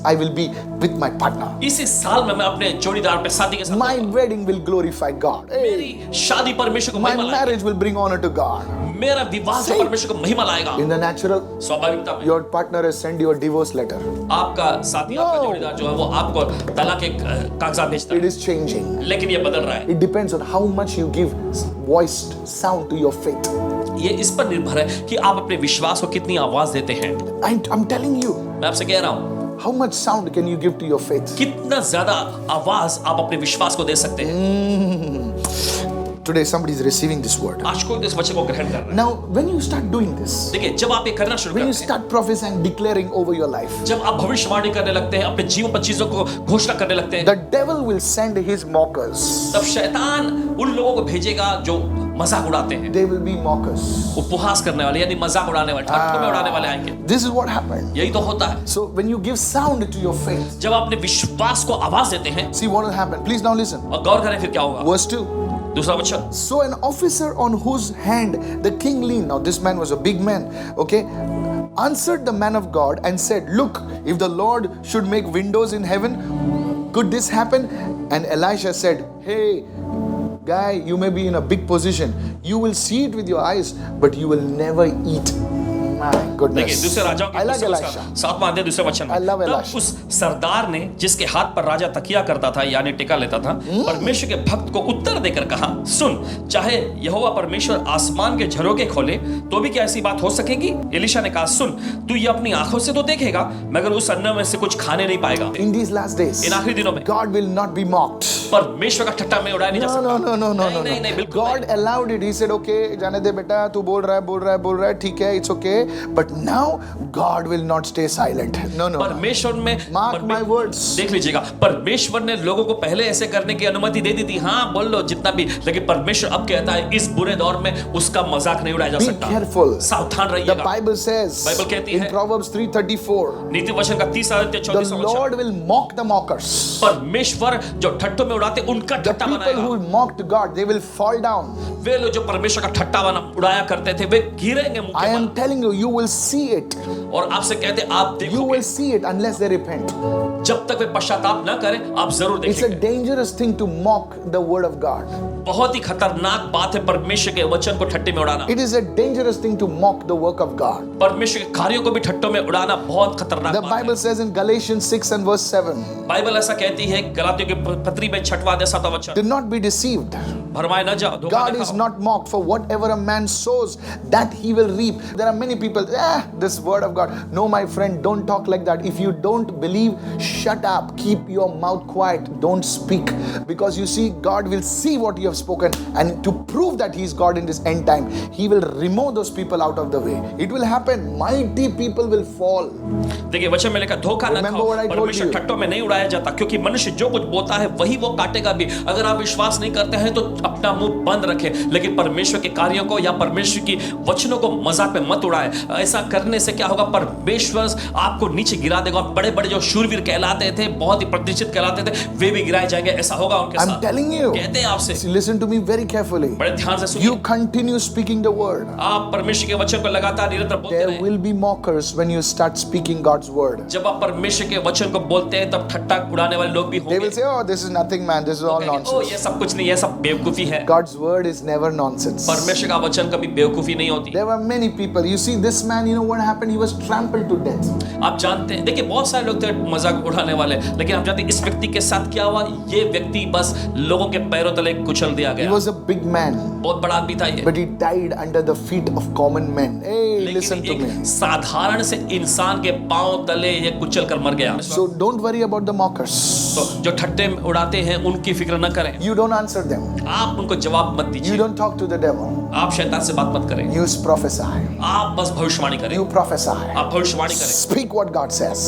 I will be with my partner. इसी साल में मैं अपने जोड़ीदार पे शादी के साथ My होऊंगा। wedding will glorify God. Hey, मेरी शादी परमेश्वर को my महिमा लाएगी। marriage will bring honor to God. मेरा विवाह से Say- परमेश्वर को महिमा लाएगा। In the natural, स्वाभाविकता में your partner has sent you a divorce letter. आपका साथी आपका No. जोड़ीदार जो है वो आपको तलाक के कागजात भेजता It है। is changing. लेकिन ये बदल रहा है। It depends on how much you give voiced sound to your faith. ये इस पर निर्भर है कि आप अपने विश्वास को कितनी आवाज देते हैं। I'm telling you, मैं आपसे कह रहा हूँ how much sound can you give to your faith? कितना ज्यादा आवाज आप अपने विश्वास को दे सकते हैं। Today somebody is receiving this word. आज कोई तो इस वचन को ग्रहण कर रहा है। Now, when you start doing this, देखिए जब आप ये करना शुरू when you करते हैं, start prophesying, declaring over your life, जब आप भविष्यवाणी करने लगते हैं, अपने जीवन पर चीजों को घोषणा करने लगते हैं, the devil will send his mockers. तब शैतान उन लोगों को भेजेगा जो मजाक उड़ाते हैं। They will be mockers. उपहास करने वाले यानी मजाक उड़ाने वाले, ठट्ठों में उड़ाने वाले आएंगे। This is what happened. यही तो होता है। So when you give sound to your faith, जब आप अपने विश्वास को आवाज देते हैं see what will happen. Please now listen. और गौर करें फिर क्या होगा। Verse 2. दूसरा वचन। So an officer on whose hand the king leaned, now this man was a big man, okay, answered the man of God and said, look, if the Lord should make windows in heaven, could this happen? And Elisha said, hey, guy, you may be in a big position. You will see it with your eyes, but you will never eat. My देखिए goodness. दूसरे राजाओं के I like दूसरे Elisha. उसका सातवां अध्याय दूसरे वचन में I love तब Elisha. उस सरदार ने जिसके हाथ पर राजा तकिया करता था यानी टिका लेता था परमेश्वर के भक्त को उत्तर देकर कहा सुन चाहे यहोवा परमेश्वर आसमान के झरोखे खोले तो भी क्या ऐसी बात हो सकेगी। एलिशा ने कहा सुन तू ये अपनी आंखों से तो देखेगा मगर उस अन्न में से कुछ खाने नहीं पाएगा। In these last days, इन आखिरी दिनों में God will not be mocked. परमेश्वर का ठट्टा में उड़ाया नहीं जा No, सकता। no, no, no, no, no, नहीं, no. बिल्कुल God नहीं। allowed it. He said, okay, जाने दे बेटा, तू बोल रहा है, ठीक है, it's okay. But now God will not stay silent. No, no. परमेश्वर में Mark my words. देख लीजिएगा परमेश्वर ने लोगों को पहले ऐसे करने की अनुमति दे दी थी। हाँ बोल लो जितना भी, लेकिन परमेश्वर अब कहता है इस बुरे दौर में उसका मजाक नहीं उड़ाया जा Be सकता। careful. सावधान The रहिएगा। Bible says बाइबल कहती in है Proverbs 3:34, नीति वचन का 30 अध्याय the 34 वचन Lord will mock the mockers. परमेश्वर जो ठट्ठों में उड़ाते उनका The ठट्टा people बनाएगा। who mocked God, they will fall down. वे लोग जो परमेश्वर का ठट्टा बना उड़ाया करते थे वे गिरेंगे मुंह I के am बल। telling you, you will see it. और आपसे कहते आप You देखोगे will see it unless they repent. जब तक वे पश्चाताप न करें आप जरूर It's a देखेंगे। dangerous thing to mock the word of God. बहुत ही खतरनाक बात है परमेश्वर के वचन को ठट्टे में उड़ाना। It is a dangerous thing to mock the work of God. परमेश्वर के कार्यों को भी ठट्टों में उड़ाना बहुत खतरनाक The बात है। Bible says in Galatians 6 and verse 7, Bible ऐसा कहती है गलातियों की पत्री में 6वां अध्याय 7वां वचन do not be deceived. भरमाए न जाओ धोखा God न is खाओ। not mocked, for whatever a man sows, that he will reap. There are many people, this word of God. No, my friend, don't talk like that. If you don't believe, shut up. Keep your mouth quiet. Don't speak. Because you see, God will see what you have spoken. And to prove that he is God in this end time, he will remove those people out of the way. It will happen. Mighty people will fall. देखिए वचन में लिखा धोखा न Remember खाओ। what I told परमेश्वर you. ठट्टों में नहीं उड़ाया जाता क्योंकि मनुष्य जो कुछ बोलता है वही वो काटेगा भी। अगर आप विश्वास नहीं करते हैं तो अपना मुंह बंद रखे, लेकिन परमेश्वर के कार्यों को या परमेश्वर की वचनों को मजाक में मत उड़ाए। ऐसा करने से क्या होगा, परमेश्वर आपको नीचे गिरा देगा। बड़े बड़े जो शूरवीर कहलाते थे, बहुत ही प्रतिष्ठित कहलाते थे, वे भी गिराए जाएंगे। ऐसा होगा उनके साथ। I'm telling you. कहते हैं आपसे, Listen to me very carefully. बड़े ध्यान से सुनिए। You continue speaking the word. आप परमेश्वर के वचन को लगातार निरंतर बोलते There रहें। will be mockers when you start speaking God's word. जब आप परमेश्वर के वचन को बोलते हैं तब ठट्ठा उड़ाने वाले लोग भी They will होंगे। say, oh, this is nothing, man. This is all O nonsense. ये सब कुछ नहीं, ये सब बेवकूफी है। God's word is never nonsense. परमेश्वर का वचन कभी बेवकूफी नहीं होती। There were many people. You see, this man, you know what happened? He was trampled to death. आप जानते हैं, देखिए बहुत सारे लोग थे मजाक उड़ाने वाले, लेकिन आप जानते हैं इस व्यक्ति के साथ क्या हुआ। ये व्यक्ति बस लोगों के पैरों तले कुचल दिया He गया। was a big man, बहुत बड़ा आदमी था ये, but he died under the feet of common men. Hey, listen लेकिन to me. एक साधारण से इंसान के पांव तले ये कुचल कर मर गया। So don't worry about the mockers. तो जो ठट्टे उड़ाते हैं उनकी फिक्र न करें। You don't answer them. आप उनको जवाब मत You दीजिए। don't talk to the devil. आप शैतान से बात मत करें। You prophesy. आप बस भविष्यवाणी करें। You prophesy. आप भविष्यवाणी करें। Speak what God says.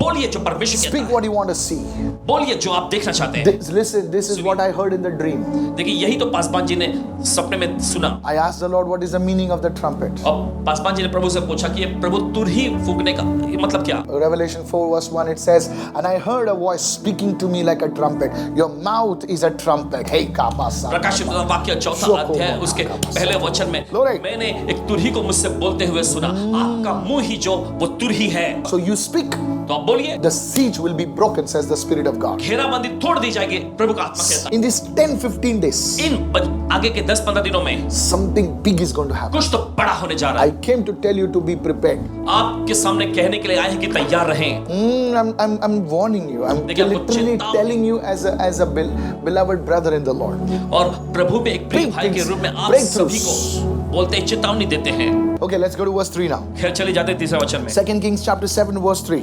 बोलिए जो परमेश्वर कहता Speak है। what you want to see. बोलिए जो आप देखना चाहते हैं। Listen, this is what I heard in the dream. देखिए यही तो पासवान जी ने सपने में सुना। I asked the Lord, what is the meaning of the trumpet? अब पासवान जी ने प्रभु से पूछा कि ये प्रभु तुरही फूंकने का ये मतलब क्या? Revelation 4 verse 1 it says, and I heard a voice speaking to me like a trumpet. Your mouth is a trumpet. Hey, kapasa. प्रकाशित वाक्य चौथा अध्याय उसके पहले वचन में मैंने एक तुरही को मुझसे बोलते हुए सुना। आपका मुंह ही जो वो तुरही है। So you speak. तो आप बोलिए। The siege will be broken, says the Spirit of God. घेराबंदी तोड़ दी जाएगी, प्रभु का आत्मा कहता है। In these 10-15 days, आगे के 10-15 दिनों में something big is going to happen. कुछ तो बड़ा होने जा रहा I है। came to tell you to be prepared. आपके सामने कहने के लिए आए हैं कि तैयार रहें। I'm warning you. I'm देखिए, आपको literally चेतावनी- telling you as a beloved brother in the Lord. और प्रभु में एक प्रिय Big भाई के things, रूप में आप breakthroughs. सभी को बोलते हैं, चेतावनी देते हैं। Okay, let's go to verse 3 now. खैर चले जाते हैं तीसरा वचन में। 2 Kings chapter 7 verse 3.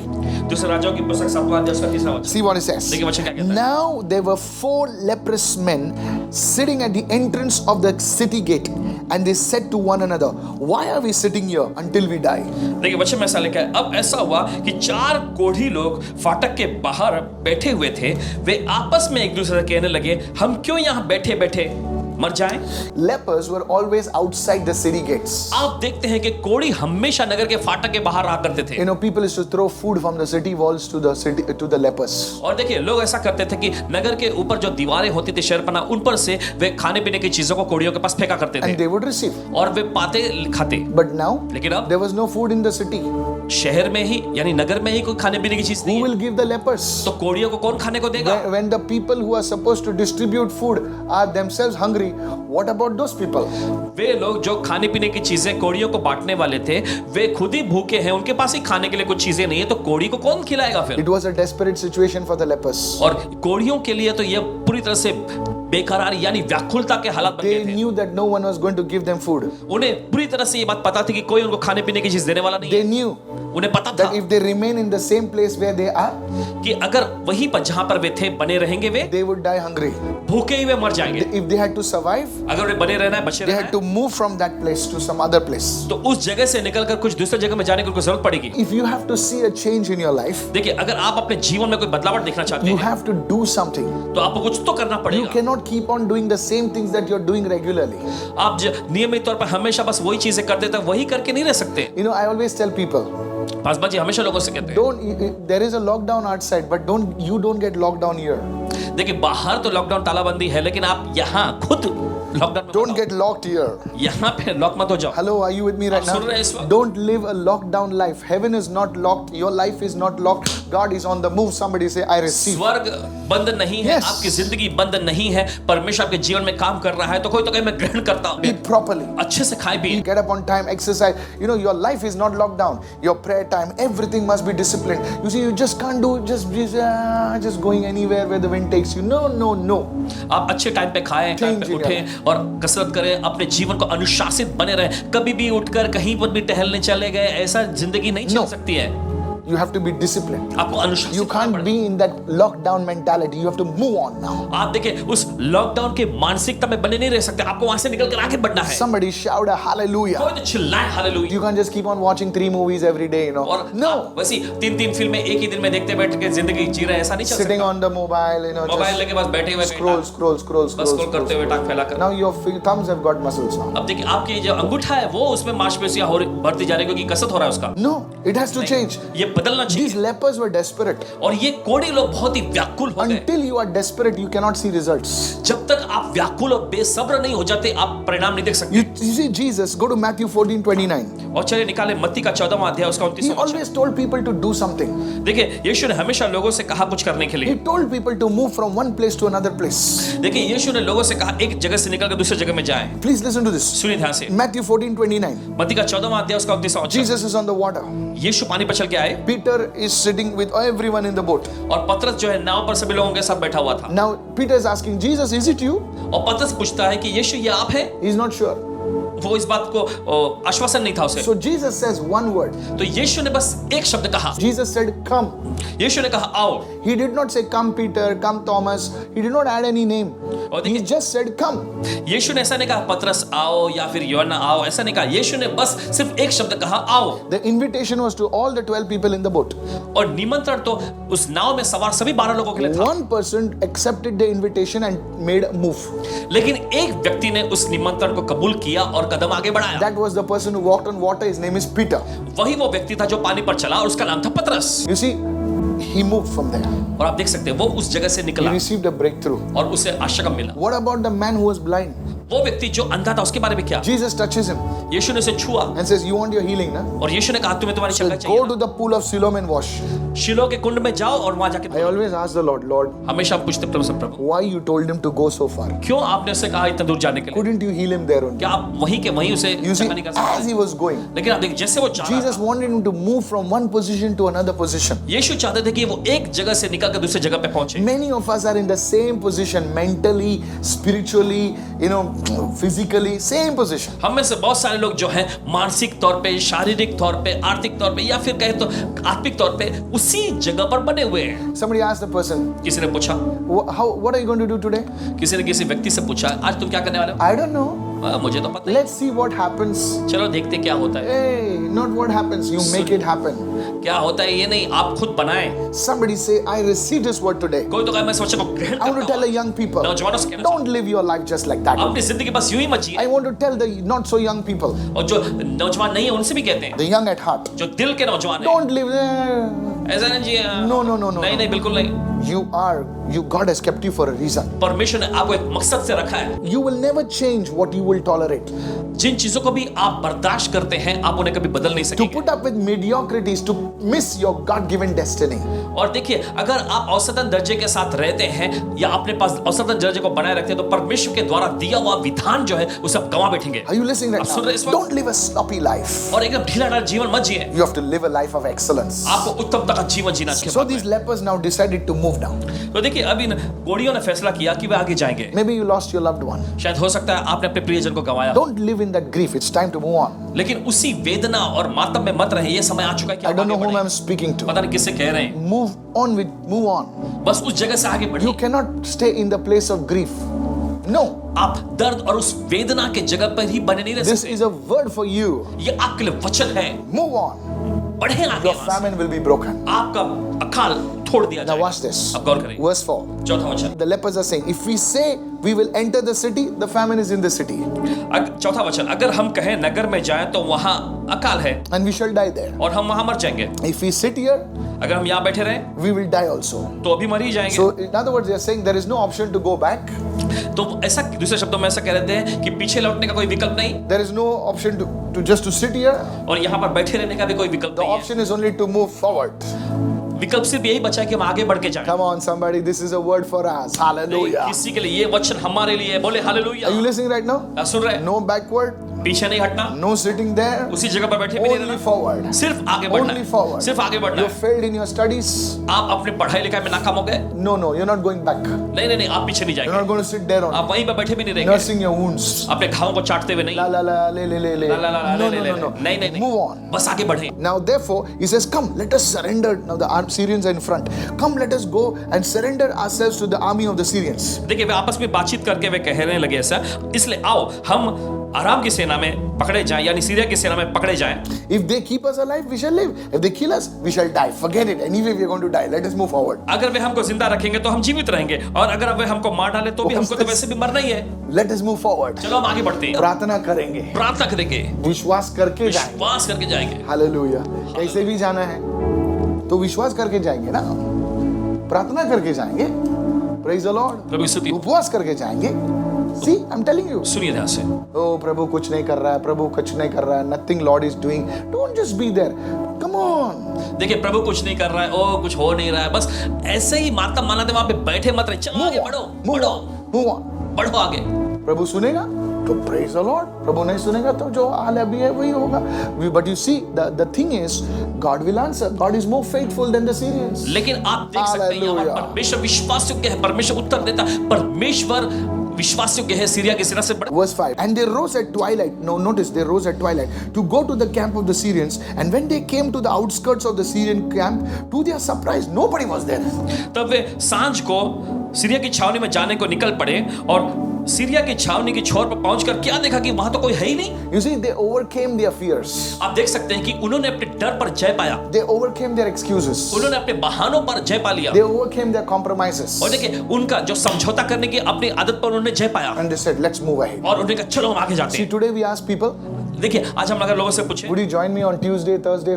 दूसरे राजाओं की पुस्तक 7वां अध्याय उसका तीसरा वचन। See what it says. देखिए वचन क्या कहता है। Now there were 4 leprous men sitting at the entrance of the city gate, and they said to one another, why are we sitting here until we die? देखिए वचन में ऐसा लिखा है, अब ऐसा हुआ कि 4 कोढ़ी लोग फाटक के बाहर बैठे हुए थे। वे आपस में एक दूसरे से कहने लगे, हम क्यों यहाँ बैठे बैठे मर जाएं? Lepers were always outside the city gates. आप देखते हैं कि कोढ़ी हमेशा नगर के फाटक के बाहर रहा करते थे। You know, people used to throw food from the city walls to the lepers. और देखिए लोग ऐसा करते थे कि नगर के ऊपर जो दीवारें होती थी शहरपना, उन पर से वे खाने पीने की चीजों को कोढ़ियों के पास फेंका करते And थे they would receive. और वे पाते खाते। But now, लेकिन अब there was no food in the city. शहर में ही यानी नगर में ही कोई खाने पीने की चीज Who नहीं है, will give the lepers? तो कोढ़ियों को कौन खाने को देगा? When the people who are supposed to distribute food are themselves hungry, what about those people? वे लोग जो खाने पीने की चीजें कोढ़ियों को बांटने वाले थे, वे खुद ही भूखे हैं, उनके पास ही खाने के लिए कुछ चीजें नहीं है, तो कोढ़ी को कौन खिलाएगा फिर? It was a desperate situation for the lepers. और कोढ़ियों के लिए तो यह पूरी तरह से बेकरार यानी व्याकुलता के हालात बन They गए थे। knew that no one was going to give them food. उन्हें पूरी तरह से ये बात पता थी कि कोई उनको खाने पीने की चीज देने वाला नहीं They है। knew उन्हें पता था that if they remain in the same place where they are, कि अगर वहीं पर जहां पर वे थे बने रहेंगे, वे they would die hungry. भूखे ही वे मर जाएंगे। If they had to survive, अगर वे बने रहना है, बचे they रहना had है, to move from that place to some other place. तो उस जगह से निकलकर कुछ दूसरे जगह में जाने की उनको जरूरत पड़ेगी। If you have to see a change in your life, देखिए अगर आप अपने जीवन में कोई बदलाव देखना चाहते you हैं, have to do something. तो आपको कुछ तो करना You पड़ेगा। cannot keep on doing the same things that you're doing regularly. आप नियमित तौर पर हमेशा बस वही चीजें करते थे, वही करके नहीं रह सकते। You know, I always tell people, Paswan ji हमेशा लोगों से कहते हैं, there is a lockdown outside, but you don't get locked down here. देखिए बाहर तो लॉकडाउन तालाबंदी है, लेकिन आप यहाँ खुद lockdown Don't get locked here. यहाँ पे लॉक मत हो जाओ। Hello, are you with me right आप सुन रहे हैं इस now? वक्त? Don't live a lockdown life. Heaven is not locked. Your life is not locked. God is on the move. Somebody say, I receive. स्वर्ग बंद नहीं है, Yes. आपकी जिंदगी बंद नहीं है, परमेश्वर आपके जीवन में काम कर रहा है, तो कोई तो कहे मैं ग्रहण करता हूँ। Eat properly. अच्छे से खाए पिए। Get up on time, exercise. You know, your life is not locked down. Your prayer time, everything must be disciplined. You see, you just can't do just going anywhere where the wind takes you. No, no, no. आप अच्छे time पे खाएं, time पे Change in उठें और कसरत करें, अपने जीवन को अनुशासित बने रहें। कभी भी उठकर कहीं पर भी टहलने चले गए, ऐसा जिंदगी नहीं चल No. सकती है। You have to be disciplined. आपको अनुशासित You होना can't पड़ेगा। be in that lockdown mentality. You have to move on now. आप देखिए उस लॉकडाउन के मानसिकता में बने नहीं रह सकते, आपको वहां से निकल कर आगे बढ़ना है। Somebody shout a hallelujah. कोई तो चिल्लाए hallelujah. You can't just keep on watching 3 movies every day, you know. और No. वैसी 3 फिल्में एक ही दिन में देखते बैठ के जिंदगी जी रहे, ऐसा नहीं चल Sitting सकता। on the mobile, you know, mobile just लेके बस बैठे हुए scroll, scroll, scroll, बस scroll, स्क्रॉल करते हुए टांग फैला कर। Now your thumbs have got muscles now. अब देखिए आपकी जो अंगूठा है वो उसमें मांसपेशियां बढ़ती जा रही है, क्योंकि कसरत हो रहा है उसका। No, it has to change. ये बदलना These चाहिए। lepers were desperate. और ये कोढ़ी लोग बहुत ही व्याकुल हो गए। Until you are desperate, you cannot see results. जब तक आप व्याकुल और बेसब्र नहीं हो जाते, आप परिणाम नहीं देख सकते। You see Jesus, go to Matthew 14:29. और चलिए निकाले मत्ती का 14वां अध्याय उसका 29वां He वचन। always told people to do something. देखिए यीशु ने हमेशा लोगों से कहा कुछ करने के He लिए। told people to move from one place to another place. देखिए यीशु ने लोगों से कहा एक जगह से निकलकर दूसरे जगह में जाएं। Please listen to this. सुनिए ध्यान से। Matthew 14:29. मत्ती का 14वां अध्याय उसका 29वां वचन। Jesus is on the water. यीशु पानी पर चल के आए Peter is sitting with everyone in the boat. और पतरस जो है नाव पर सभी लोगों के साथ बैठा हुआ था। Now Peter is asking Jesus, is it you? और पतरस पूछता है कि यीशु ये आप हैं? He's not sure. वो इस बात को आश्वासन नहीं था उसे। So Jesus says one word. तो यीशु ने बस एक शब्द कहा। Jesus said, come. यीशु ने कहा आओ। He did not say, come Peter, come Thomas. He did not add any name. और He देखिए just said, come. यीशु ने ऐसा नहीं कहा पतरस आओ या फिर यूहन्ना आओ, ऐसा नहीं कहा। यीशु ने बस सिर्फ एक शब्द कहा आओ। The invitation was to all the 12 people in the boat. और निमंत्रण तो उस नाव में सवार सभी 12 लोगों के लिए था। One person accepted the invitation and made a move. लेकिन एक व्यक्ति ने उस निमंत्रण को कबूल किया और कदम आगे बढ़ाया। That was the person who walked on water. His name is Peter. वही वो व्यक्ति था जो पानी पर चला और उसका नाम था पतरस। You see, he moved from there. और आप देख सकते हैं वो उस जगह से He निकला received a breakthrough. और उसे आश्चर्य मिला। What about the man who was blind? वो व्यक्ति जो अंधा था उसके बारे में क्या? Jesus touches him यीशु ने उसे छुआ and says, you want your healing, na? और यीशु ने कहा तुम्हें तुम्हारी So शक्ति go चाहिए। to the pool of Siloam and wash. शिलो के कुंड में जाओ और वहां जाके I always ask the Lord, Lord, हमेशा हम पूछते प्रभु से, प्रभु why you told him to go so far? क्यों आपने उसे कहा इतना दूर जाने के लिए? Couldn't you heal him there only? क्या आप वहीं के वहीं उसे You see, चंगा नहीं कर सकते? as he was going, लेकिन आप देखिए जैसे वो जा रहा Jesus था, wanted him to move from one position to another position. यीशु चाहते थे कि वो एक जगह से निकल कर दूसरी जगह पे पहुंचे। Many of us are in the same position, mentally, spiritually, physically, same position. हम में से बहुत सारे लोग जो हैं मानसिक तौर पे, शारीरिक तौर पे, आर्थिक तौर पे या फिर कहे तो आत्मिक तौर पे उसी जगह पर बने हुए हैं। Somebody asked the person, किसी ने पूछा, what are you going to do today? किसी ने किसी व्यक्ति से पूछा आज तुम क्या करने वाले हो? I don't know. मुझे तो पता Let's see what happens. नहीं, चलो देखते क्या होता है। Hey, not what happens, you make it happen. क्या होता है ये नहीं, आप खुद बनाएं। Somebody say, I received this word today. कोई तो कहे मैं सोचा को ग्रहण I want to tell the करता young people, हूं। नौजवानों से कहना don't live your life just like that. अपनी जिंदगी बस यूं ही मत जिए। I want to tell the not so young people, और जो नौजवान नहीं है उनसे भी कहते हैं, the young at heart, जो दिल के नौजवान हैं, don't live ऐसा नहीं जिए। No, no, no, no, नहीं no. नहीं बिल्कुल नहीं। God has kept you for a reason. परमेश्वर ने आपको एक मकसद से रखा है। You will never change what you will tolerate. जिन चीजों को भी आप बर्दाश्त करते हैं आप उन्हें कभी बदल नहीं To सकेंगे। put up with mediocrities, to miss your God-given destiny. और देखिए अगर आप औसतन दर्जे के साथ रहते हैं या अपने पास औसतन दर्जे को बनाए रखते हैं तो परमेश्वर के द्वारा दिया हुआ विधान जो है उसे आप गंवा बैठेंगे। Are you listening right आप सुन रहे हैं इस now? वक्त? Don't live a sloppy life. और एकदम ढीला ढाला जीवन मत जिए। You have to live a life of excellence. आपको उत्तमता का जीवन जीना So चाहिए। these lepers now decided to move down. तो देखिए अभी कोढ़ियों ने फैसला किया कि वे आगे जाएंगे। Maybe you lost your loved one. शायद हो सकता है आपने अपने प्रियजन को गंवाया। Don't live in that grief. It's time to move on. लेकिन उसी वेदना और मातम में मत रहे। ये समय आ चुका है कि I आप don't know आगे whom बढ़ें। I'm speaking to. पता नहीं किससे कह रहे हैं। Move on. बस उस जगह से आगे You बढ़िए। cannot stay in the place of grief. No. आप दर्द और उस वेदना के जगह पर ही बने नहीं रह This सकते। is a word for you. ये आपके लिए वचन है। Move on. बढ़े आगे Your वहां से। famine will be broken. आपका अकाल छोड़ दिया Now जाएगा। watch this. अब गौर करें। Verse 4. चौथा वचन। The lepers are saying, if we say we will enter the city, the famine is in the city. चौथा वचन, अगर हम कहें नगर में जाएं तो वहां अकाल है And we shall die there. और हम वहां मर जाएंगे। If we sit here, अगर हम यहाँ बैठे रहें we will die also. तो अभी मर ही जाएंगे। So in other words, they are saying there is no option to go back. तो ऐसा दूसरे शब्दों में ऐसा कह रहे थे कि पीछे लौटने का कोई विकल्प नहीं There is no option to just to sit here. और यहाँ पर बैठे रहने का भी कोई विकल्प The नहीं है। option is only to move forward. विकल्प सिर्फ यही बचा है कि हम आगे बढ़ के जाएं। Come on, somebody, this is a word for us. नहीं, Hallelujah. किसी के लिए ये वचन हमारे लिए है। बोले hallelujah. Are you listening right now? सुन रहे हैं? No backward, पीछे नहीं हटना, no sitting there, उसी जगह पर बैठे भी नहीं only रहना, forward, सिर्फ आगे बढ़ना only है, forward. सिर्फ आगे बढ़ना You है। failed in your studies? आप अपनी पढ़ाई लिखाई में नाकाम हो गए? No, no, you're not going back. नहीं नहीं नहीं, आप पीछे नहीं You're जाएंगे, not going to sit there on आप वहीं पर बैठे भी नहीं रहेंगे, nursing your wounds. अपने घावों को चाटते हुए नहीं, La la la, le le le le. ला ला ला ला, No, ले, no, ले, no, ले, no. नहीं नहीं Move नहीं, on. बस आगे बढ़े। Now, therefore, he says, "Come, let us surrender." Now, the Syrians are in front. Come, let us go and surrender ourselves to the army of the Syrians. देखिए वे आपस में बातचीत करके वे कहने लगे ऐसा, इसलिए आओ हम आराम की सेना में पकड़े जाएं, यानी सीरिया की सेना में पकड़े जाएं। If they keep us alive, we shall live. If they kill us, we shall die. Forget it. Anyway, we are going to die. Let us move forward. अगर वे हमको जिंदा रखेंगे तो हम जीवित रहेंगे, और अगर वे हमको मार डाले तो भी हमको तो वैसे भी मरना ही है। Let us move forward. चलो हम आगे बढ़ते हैं, प्रार्थना करेंगे, प्रार्थना करेंगे, विश्वास करके जाएंगे। विश्वास करके जाएंगे। हालेलुया। कैसे भी जाना है तो विश्वास करके जाएंगे ना, प्रार्थना करके जाएंगे। Praise the Lord. प्रभु की स्तुति। उपवास करके जाएंगे। See, I'm telling you. सुनिए ध्यान से, ओ प्रभु कुछ नहीं कर रहा है, प्रभु कुछ नहीं कर रहा है, nothing Lord is doing. Don't just be there. Come on. देखिए प्रभु कुछ नहीं कर रहा है, ओ कुछ हो नहीं रहा है, बस ऐसे ही माता मानाते वहां पे बैठे मत रहे, चलो आगे बढ़ो, बढ़ो, Move on. बढ़ो आगे। प्रभु सुनेगा तो praise the Lord. प्रभु नहीं सुनेगा तो जो हाल अभी है वही होगा। But you see, the thing is, God will answer. God is more faithful than the Syrians. लेकिन आप देख सकते हैं यहाँ पर Hallelujah. परमेश्वर विश्वास योग्य है, परमेश्वर उत्तर देता है, परमेश्वर विश्वास योग्य है सीरिया की सेना से बड़ा। Verse 5. And they rose at twilight. No, notice they rose at twilight to go to the camp of the Syrians. And when they came to the outskirts of the Syrian camp, to their surprise, nobody was there. तब वे सांझ को Syria की छावनी में जाने को निकल पड़े, और सीरिया की छावनी की छोर पर पहुंचकर क्या देखा कि वहां तो कोई है ही नहीं। You see, they overcame their fears. आप देख सकते हैं कि उन्होंने अपने डर पर जय पाया, They overcame their excuses. उन्होंने अपने बहानों पर जय पा लिया, They overcame their compromises. और देखिए उनका जो समझौता करने की अपनी आदत पर उन्होंने जय पाया, And they said, let's move ahead. और उन्होंने कहा चलो हम आगे जाते See, हैं। today we ask people, देखिए आज हम अगर लोगों से पूछें, would you join me on Tuesday, Thursday,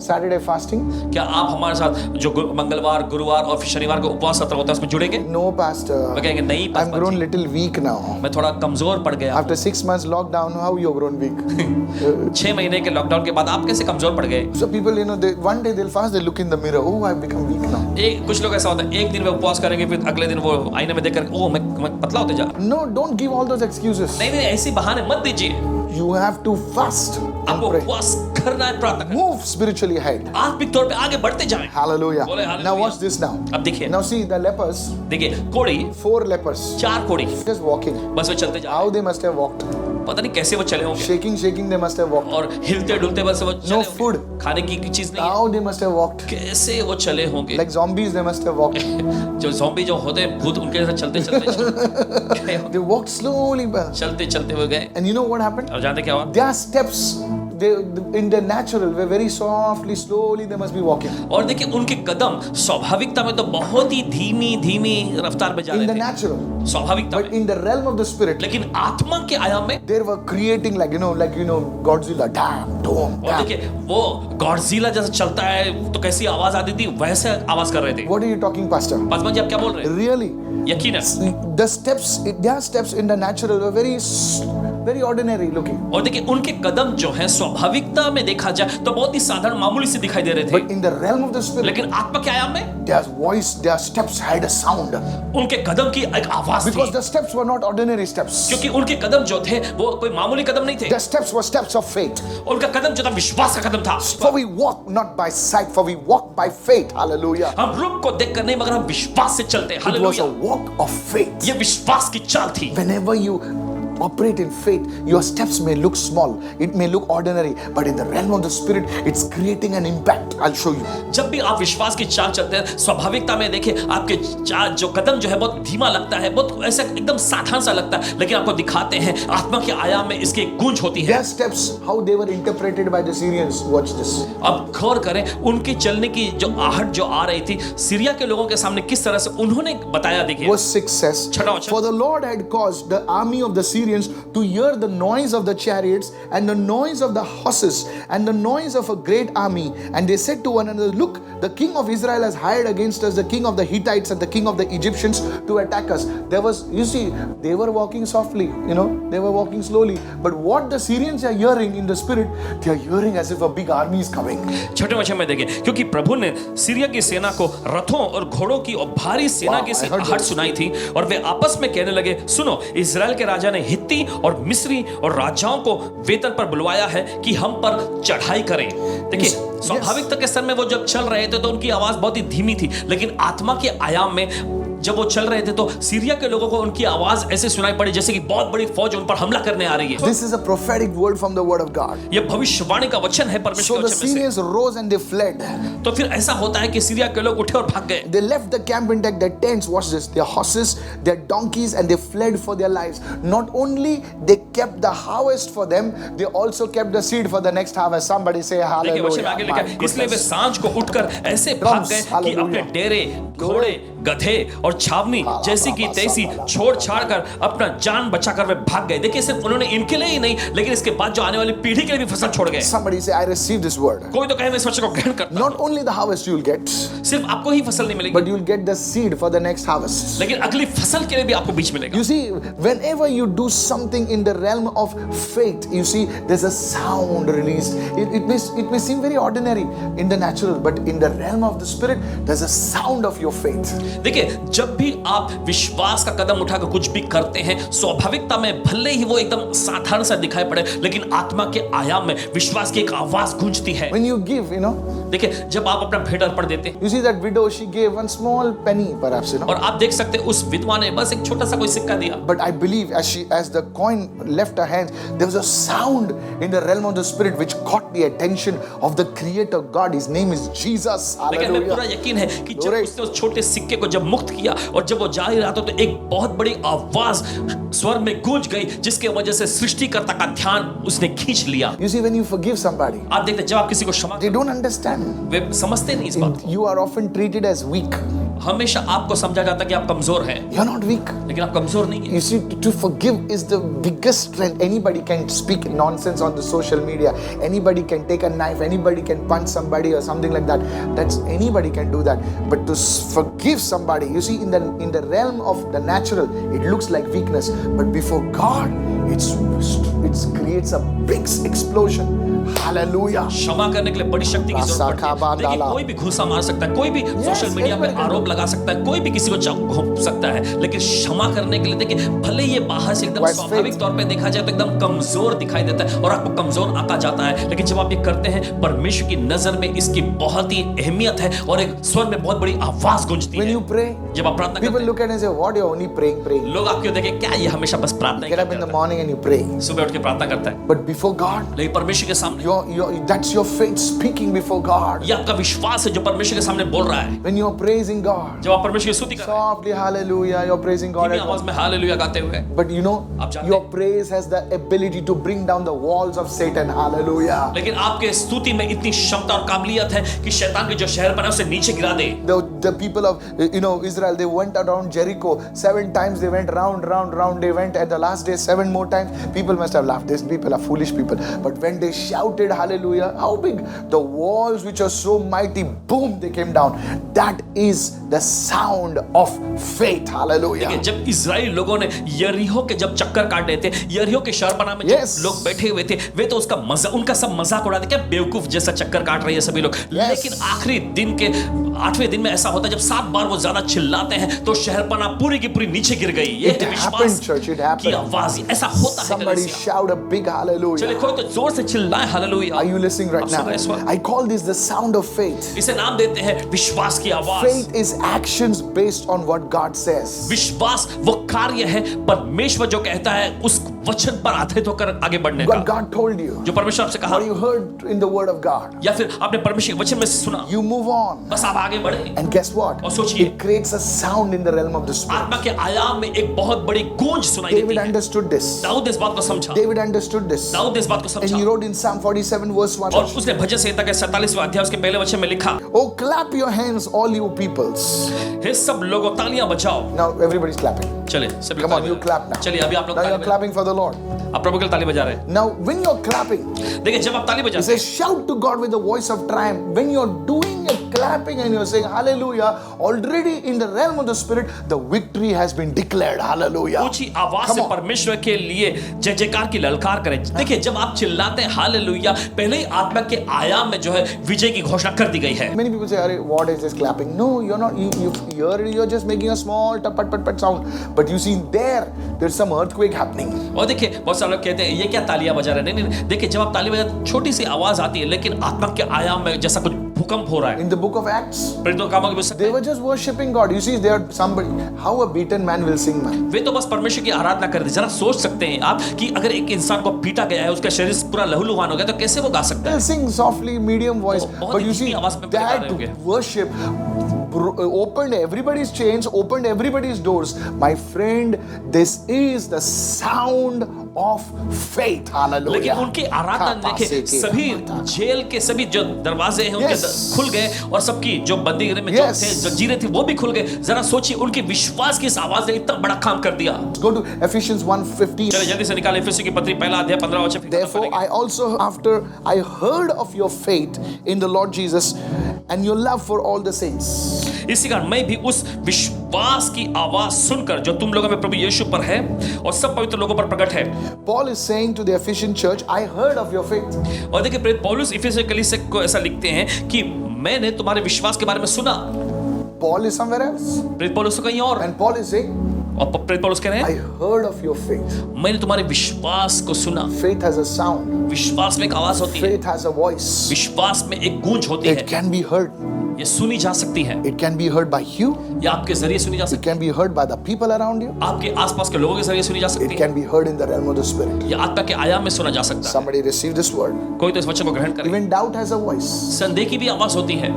Saturday fasting? क्या आप हमारे साथ जो मंगलवार, गुरुवार और फिर शनिवार को उपवास सत्र होता है उसमें जुड़ेंगे? No, Pastor. मैं कहेंगे नहीं I'm पास्टर grown जी, little weak now. मैं थोड़ा कमजोर पड़ गया। After 6 months lockdown, how you grown weak? 6 महीने के लॉकडाउन के बाद आप कैसे कमजोर पड़ गए? So people, one day they'll fast, they look in the mirror. Oh, I've become weak now. कुछ लोग ऐसा होता है, एक दिन वे उपवास करेंगे, फिर अगले दिन वो आईने में देखकर ओ मैं पतला होते जा। No, don't give all those excuses. नहीं नहीं, ऐसे बहाने मत दीजिए, You have to fast and आपको pray. उपवास करना है, प्रार्थना करना, Move spiritually ahead. आत्मिक तौर पे आगे बढ़ते जाएं। Hallelujah. बोले hallelujah. Now watch this now. अब देखिए, Now see the lepers, देखिए कोड़ी, 4 lepers, 4 कोड़ी, just walking. बस वो चलते जा, How they must have walked. पता नहीं कैसे वो चले होंगे, Shaking, they must have walked. और हिलते डुलते बस वो चले No होंगे। food. खाने की चीज नहीं है, How they must have walked. कैसे वो चले होंगे। Like zombies, they must have walked. जो ज़ॉम्बी जो होते हैं भूत, उनके जैसे चलते चलते They walked slowly. चलते चलते हुए गए, And you know what happened? और जानते क्या हुआ? Their steps, in the natural, were very softly, slowly they must be walking. और देखिए उनके कदम स्वाभाविकता में तो बहुत ही धीमी धीमी रफ्तार पे जा In रहे the थे, natural. स्वाभाविकता But में, in the realm of the spirit, लेकिन आत्मा के आयाम में, they were creating like Godzilla. Damn, dome, और damn. देखिए वो गॉडजिला जैसे चलता है तो कैसी आवाज आती थी, वैसे आवाज कर रहे थे। What are you talking, Pastor? Paswan ji आप क्या बोल रहे हैं? Really? यकीनन। The steps, their steps in the natural were very ordinary looking. और देखिए उनके कदम जो है स्वाभाविकता में देखा जाए तो बहुत ही साधारण मामूली से दिखाई दे रहे थे, But in the realm of the spirit, लेकिन आत्मा के आयाम में their voice, their steps had a sound. उनके कदम की एक आवाज Because थी, the steps were not ordinary steps. क्योंकि उनके कदम जो थे वो कोई मामूली कदम नहीं थे, The steps were steps of faith. उनका कदम जो था विश्वास का कदम था। For we walk not by sight, for we walk by faith. Hallelujah. हम रूप को देखकर नहीं मगर हम विश्वास से चलते हैं। It was a hallelujah. walk of faith. ये विश्वास की चाल थी। Whenever you operate in faith, your steps may look small, it may look ordinary, but in the realm of the spirit, it's creating an impact. I'll show you. जब भी आप विश्वास की चाल चलते हैं, स्वाभाविकता में देखिए आपके चाल जो कदम जो है बहुत धीमा लगता है, बहुत ऐसा एकदम साधारण सा लगता है, लेकिन आपको दिखाते हैं आत्मा के आयाम में इसकी एक गूंज होती है। Their steps, how they were interpreted by the Syrians. Watch this. अब गौर करें उनकी चलने की जो आहट जो आ रही थी सीरिया के लोगों के सामने, किस तरह से उन्होंने बताया। देखिए Verse 6 says, छठा वचन। For the Lord had caused the army of the Syrians to hear the noise of the chariots and the noise of the horses and the noise of a great army. And they said to one another, Look, the king of Israel has hired against us the king of the Hittites and the king of the Egyptians to attack us. There was, you see, they were walking softly, they were walking slowly. But what the Syrians are hearing in the spirit, they are hearing as if a big army is coming. छठे वचन में देखिए, क्योंकि प्रभु ने Syria की सेना को रथों और घोड़ों की और भारी सेना Wow, की सी I heard आहट those. सुनाई थी, और वे आपस में कहने लगे, सुनो, इजराइल के राजा ने हित्ती और मिस्री और राजाओं को वेतन पर बुलवाया है कि हम पर चढ़ाई करें। देखिए, स्वाभाविकता के स्तर में वो जब चल रहे थे तो उनकी आवाज बहुत ही धीमी थी, लेकिन आत्मा के आयाम में जब वो चल रहे थे तो सीरिया के लोगों को उनकी आवाज ऐसे सुनाई पड़ी जैसे कि बहुत बड़ी फौज उन पर हमला करने आ रही है। This is a prophetic word from the word of God. ये भविष्यवाणी का वचन है परमेश्वर So के the वचन में से। Syrians rose and they fled. तो फिर ऐसा होता है कि सीरिया के लोग उठे और भाग गए। They left the camp and took their tents, watch this, their horses, their donkeys, and they fled for their lives. Not only they kept the harvest for them, they also kept the seed for the next harvest. Somebody say देखिए वचन में आगे hallelujah. लिखा है, इसलिए वे सांझ को उठकर ऐसे Drums, भाग गए कि hallelujah. अपने डेरे, घोड़े, गधे और छावनी जैसी की तैसी छोड़ छाड़ कर अपना जान बचाकर वे भाग गए। देखिए, सिर्फ उन्होंने इनके लिए ही नहीं, लेकिन इसके बाद जो आने वाली पीढ़ी के लिए भी फसल छोड़ गए। Somebody say, I receive this word. कोई तो कहे मैं इस वचन को ग्रहण करता हूं। Not only the harvest you will get, सिर्फ आपको ही फसल नहीं मिलेगी, but you will get the seed for the next harvest. लेकिन अगली फसल के लिए भी आपको बीज मिलेगा। You see, whenever you do something in the realm of faith, you see, there's a sound released. It may seem very ordinary in the natural, but in the realm of the spirit, there's a sound of your faith. देखिए, जब भी आप विश्वास का कदम उठाकर कुछ भी करते हैं, स्वाभाविकता में भले ही वो एकदम साधारण सा दिखाई पड़े, लेकिन आत्मा के आयाम में विश्वास की एक आवाज गूंजती है। When you give, देखिए, जब आप अपना भेंट अर्पण देते हैं, you see that widow, she gave one small penny, perhaps, और आप देख सकते हैं उस विधवा ने बस एक छोटा सा कोई सिक्का दिया। But I believe as the coin left her hands, there was a sound in the realm of the spirit which caught the attention of the Creator God. His name is Jesus. लेकिन हमें पूरा Hallelujah. यकीन है कि जब उसने उस छोटे सिक्के को जब मुक्त किया और जब वो जा ही रहा था तो एक बहुत बड़ी आवाज स्वर में गूंज गई, जिसके वजह से सृष्टिकर्ता का ध्यान उसने खींच लिया। You see, when you forgive somebody, आप देखते हैं, जब आप किसी को क्षमा they don't understand. वे समझते नहीं इस बात को। You are often treated as weak. हमेशा आपको समझा जाता है कि आप कमजोर हैं, You're not weak. लेकिन आप कमजोर नहीं हैं। You see, to forgive is the biggest strength. Anybody can speak nonsense on the social media. Anybody can take a knife. Anybody can punch somebody or something like that. That's anybody can do that. But to forgive somebody, you see, in the realm of the natural, it looks like weakness. But before God, it creates a big explosion. Hallelujah. क्षमा करने के लिए बड़ी शक्ति की जरूरत पड़ती है। देखिए, कोई भी घुसा मार सकता है, कोई भी सोशल मीडिया पे आरोप लगा सकता है, कोई भी किसी को घोंप सकता है, लेकिन क्षमा करने के लिए देखिए, भले ये बाहर से एकदम स्वाभाविक तौर पे देखा जाए तो एकदम कमजोर दिखाई देता है और आपको कमजोर आंका जाता है, लेकिन जब आप ये करते हैं, परमेश्वर की नजर में इसकी बहुत ही अहमियत है और एक स्वर में बहुत बड़ी आवाज गूंजती है। When you pray, जब आप प्रार्थना people करते look at it and say, "What? You're only praying." हैं, लोग आपको देखे क्या ये हमेशा बस प्रार्थना ही Get up in करता the morning and you pray. है, सुबह उठ के प्रार्थना करता है, But before God, लेकिन परमेश्वर के सामने that's your faith speaking before God. ये आपका विश्वास है जो परमेश्वर के सामने बोल रहा है। When you're praising God, जब आप परमेश्वर की स्तुति कर रहे हैं, softly, hallelujah, you're praising God. धीमी आवाज में हालेलुया गाते हुए, But you know, आप जानते your हैं। praise has the ability to bring down the walls of Satan. Hallelujah. लेकिन आपके स्तुति में इतनी क्षमता और काबिलियत है कि शैतान के जो शहर बना उसे नीचे गिरा दे। The people of Israel, they went around Jericho 7 times. They went round. They went at the last day 7 more times. People must have laughed. These people are foolish people. But when they shouted hallelujah, how big the walls which are so mighty, boom, they came down. That is the sound of faith. Hallelujah. देखिए, जब Israeli लोगों ने यरीहो के जब चक्कर काट रहे थे, यरीहो के शहरपनाह में Yes. जब लोग बैठे हुए थे, वे तो उसका उनका सब मजाक उड़ाते, क्या बेवकूफ जैसा चक्कर काट रहे हैं सभी लोग। Yes. लेकिन आखिरी दिन के 8वें दिन में ऐसा होता है जब 7 बार वो ज्यादा चिल्लाते हैं तो शहरपनाह पूरी की पूरी नीचे गिर गई। ये It है विश्वास happened, church. It happened. की आवाज, ऐसा होता है। Somebody कलीसिया। shout a big चलिए hallelujah. कोई तो जोर से चिल्लाए hallelujah. Are you listening right आप सुन रहे हैं इस now? वक्त? I call this the sound of faith. इसे नाम देते हैं विश्वास की आवाज। Faith is actions based on what God says. विश्वास वो कार्य है परमेश्वर जो कहता है उस वचन पर आधारित होकर आगे बढ़ने What का, God told you, जो परमेश्वर आपसे कहा what you heard in the word of God, या फिर आपने परमेश्वर के वचन में से सुना, you move on. बस आप आगे बढ़े। And guess what? और सोचिए, It creates a sound in the realm of the spirit. आत्मा के आयाम में एक बहुत बड़ी गूंज सुनाई David देती है। understood this. दाऊद इस बात को समझा, David understood this. दाऊद इस बात को And he समझा wrote in Psalm 47 verse 1. और उसने भजन संहिता के 47वें अध्याय उसके पहले वचन में लिखा, Oh, clap your hands, all you peoples. हे सब लोगों तालियां बजाओ। Now everybody's clapping. चलिए सभी Come on, you clap now. चलिए अभी आप लोग Now ताली you're बजाओ। clapping for the Lord. आप प्रभु के लिए ताली बजा रहे हैं। Now, when you're clapping, देखिए जब आप ताली it बजाते says, shout to God with the voice of triumph. When you're doing you're clapping and you're saying hallelujah, already in the realm of the spirit, the victory has been declared. Hallelujah. ऊंची आवाज Come से on. परमेश्वर के लिए जय जयकार की ललकार करें। देखिए जब आप चिल्लाते हैं हालेलुया, पहले ही आत्मा के आयाम में जो है विजय की घोषणा कर दी गई है। Many people say, "Arey, what is this clapping?" No, you're not. You hear it. You're just making a small pat pat pat sound. But you see there's some earthquake happening. और देखिए बहुत सारे लोग कहते हैं ये क्या तालियां बजा रहे हैं। नहीं नहीं, देखिए जब आप ताली बजाते छोटी सी आवाज आती है, लेकिन आत्मा के आयाम में जैसा कुछ भूकंप हो रहा है। In the book of Acts, प्रेरितों के कामों के पुस्तक they were just worshiping God. You see, there somebody. How a beaten man will sing, man. वे तो बस परमेश्वर की आराधना कर रहे थे। जरा सोच सकते हैं आप कि अगर एक इंसान को पीटा गया है, उसका शरीर पूरा लहूलुहान हो गया, तो कैसे वो गा सकता है? They'll sing softly, medium voice. बहुत But you ही see, धीमी आवाज में गा रहे होंगे। that worship opened everybody's chains, opened everybody's doors. My friend, this is the sound of faith. Hallelujah. लेकिन उनकी आराधना देखे सभी जेल के सभी जो दरवाजे हैं उनके खुल गए और सबकी जो बंदी में जो थे जो जी रहे थे वो भी खुल गए। जरा सोचिए उनके विश्वास की इस आवाज ने इतना बड़ा काम कर दिया। Go to Ephesians 1:15. चलिए जल्दी से निकालें इफिसियों की पत्री पहला अध्याय 15 वचन। Therefore, I also, after I heard of your faith in the Lord Jesus and your love for all the saints. इसी कारण मैं भी उस विश्वास की आवाज सुनकर जो तुम लोगों में प्रभु यीशु पर है और सब पवित्र लोगों पर प्रकट है। Paul is saying to the Ephesian church, I heard of your faith. और देखिए प्रेरित पौलुस इफिसियों कलीसिया को ऐसा लिखते हैं कि मैंने तुम्हारे विश्वास के बारे में सुना। Paul is somewhere else. प्रेरित पौलुस तो कहीं और, And Paul is saying, और प्रेरित पौलुस कह रहे I हैं heard of your faith. मैंने तुम्हारे विश्वास को सुना। Faith has a sound. विश्वास में एक आवाज होती है, Faith has a voice. विश्वास में एक गूंज होती It है, can be heard. ये सुनी जा सकती है, It can be heard by you. या आपके जरिए सुनी जा It सकती can be heard by the people around you. है, आपके आसपास के लोगों के जरिए सुनी जा सकती It है, can be heard in the realm of the spirit. या आत्मा के आयाम में सुना जा सकता है। Somebody receive this word. कोई तो इस वचन को ग्रहण करे। Even doubt has a voice. संदेह की भी आवाज होती है,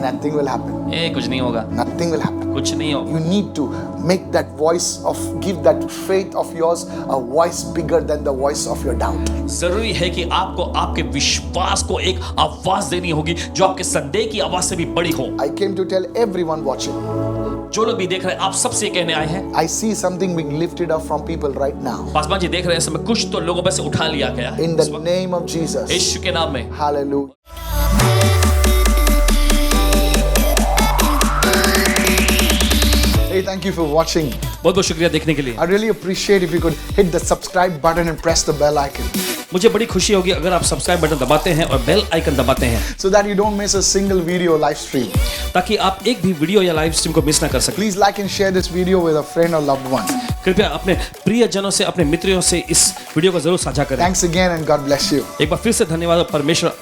Nothing will happen. कुछ नहीं होगा, Nothing will happen. कुछ नहीं होगा। You need to make that voice of, give that faith of yours a voice bigger than the voice of your doubt. जरूरी है कि आपको आपके विश्वास को एक आवाज देनी होगी जो आपके संदेह की आवाज से भी बड़ी हो। I came to tell everyone watching. जो लोग भी देख रहे हैं आप सबसे कहने आए हैं, I see something being lifted up from people right now. Paswan ji देख रहे हैं इस समय कुछ तो लोगों पर से उठा लिया गया है In the name of Jesus. यीशु के नाम में। Hallelujah. Hey, thank you for watching. बहुत बहुत शुक्रिया देखने के लिए। I really appreciate if you could hit the subscribe button and press the bell icon मुझे बड़ी खुशी होगी अगर आप सब्सक्राइब बटन दबाते हैं और बेल आइकन दबाते हैं so that you don't miss a single video live stream. ताकि आप एक भी वीडियो या लाइव स्ट्रीम को मिस ना कर सकें। Please like and share this video with a friend or loved one. कृपया अपने प्रियजनों से अपने मित्रों से इस वीडियो को जरूर साझा करें। Thanks again and God bless you. एक बार फिर से धन्यवाद और परमेश्वर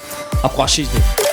आपको आशीष दे।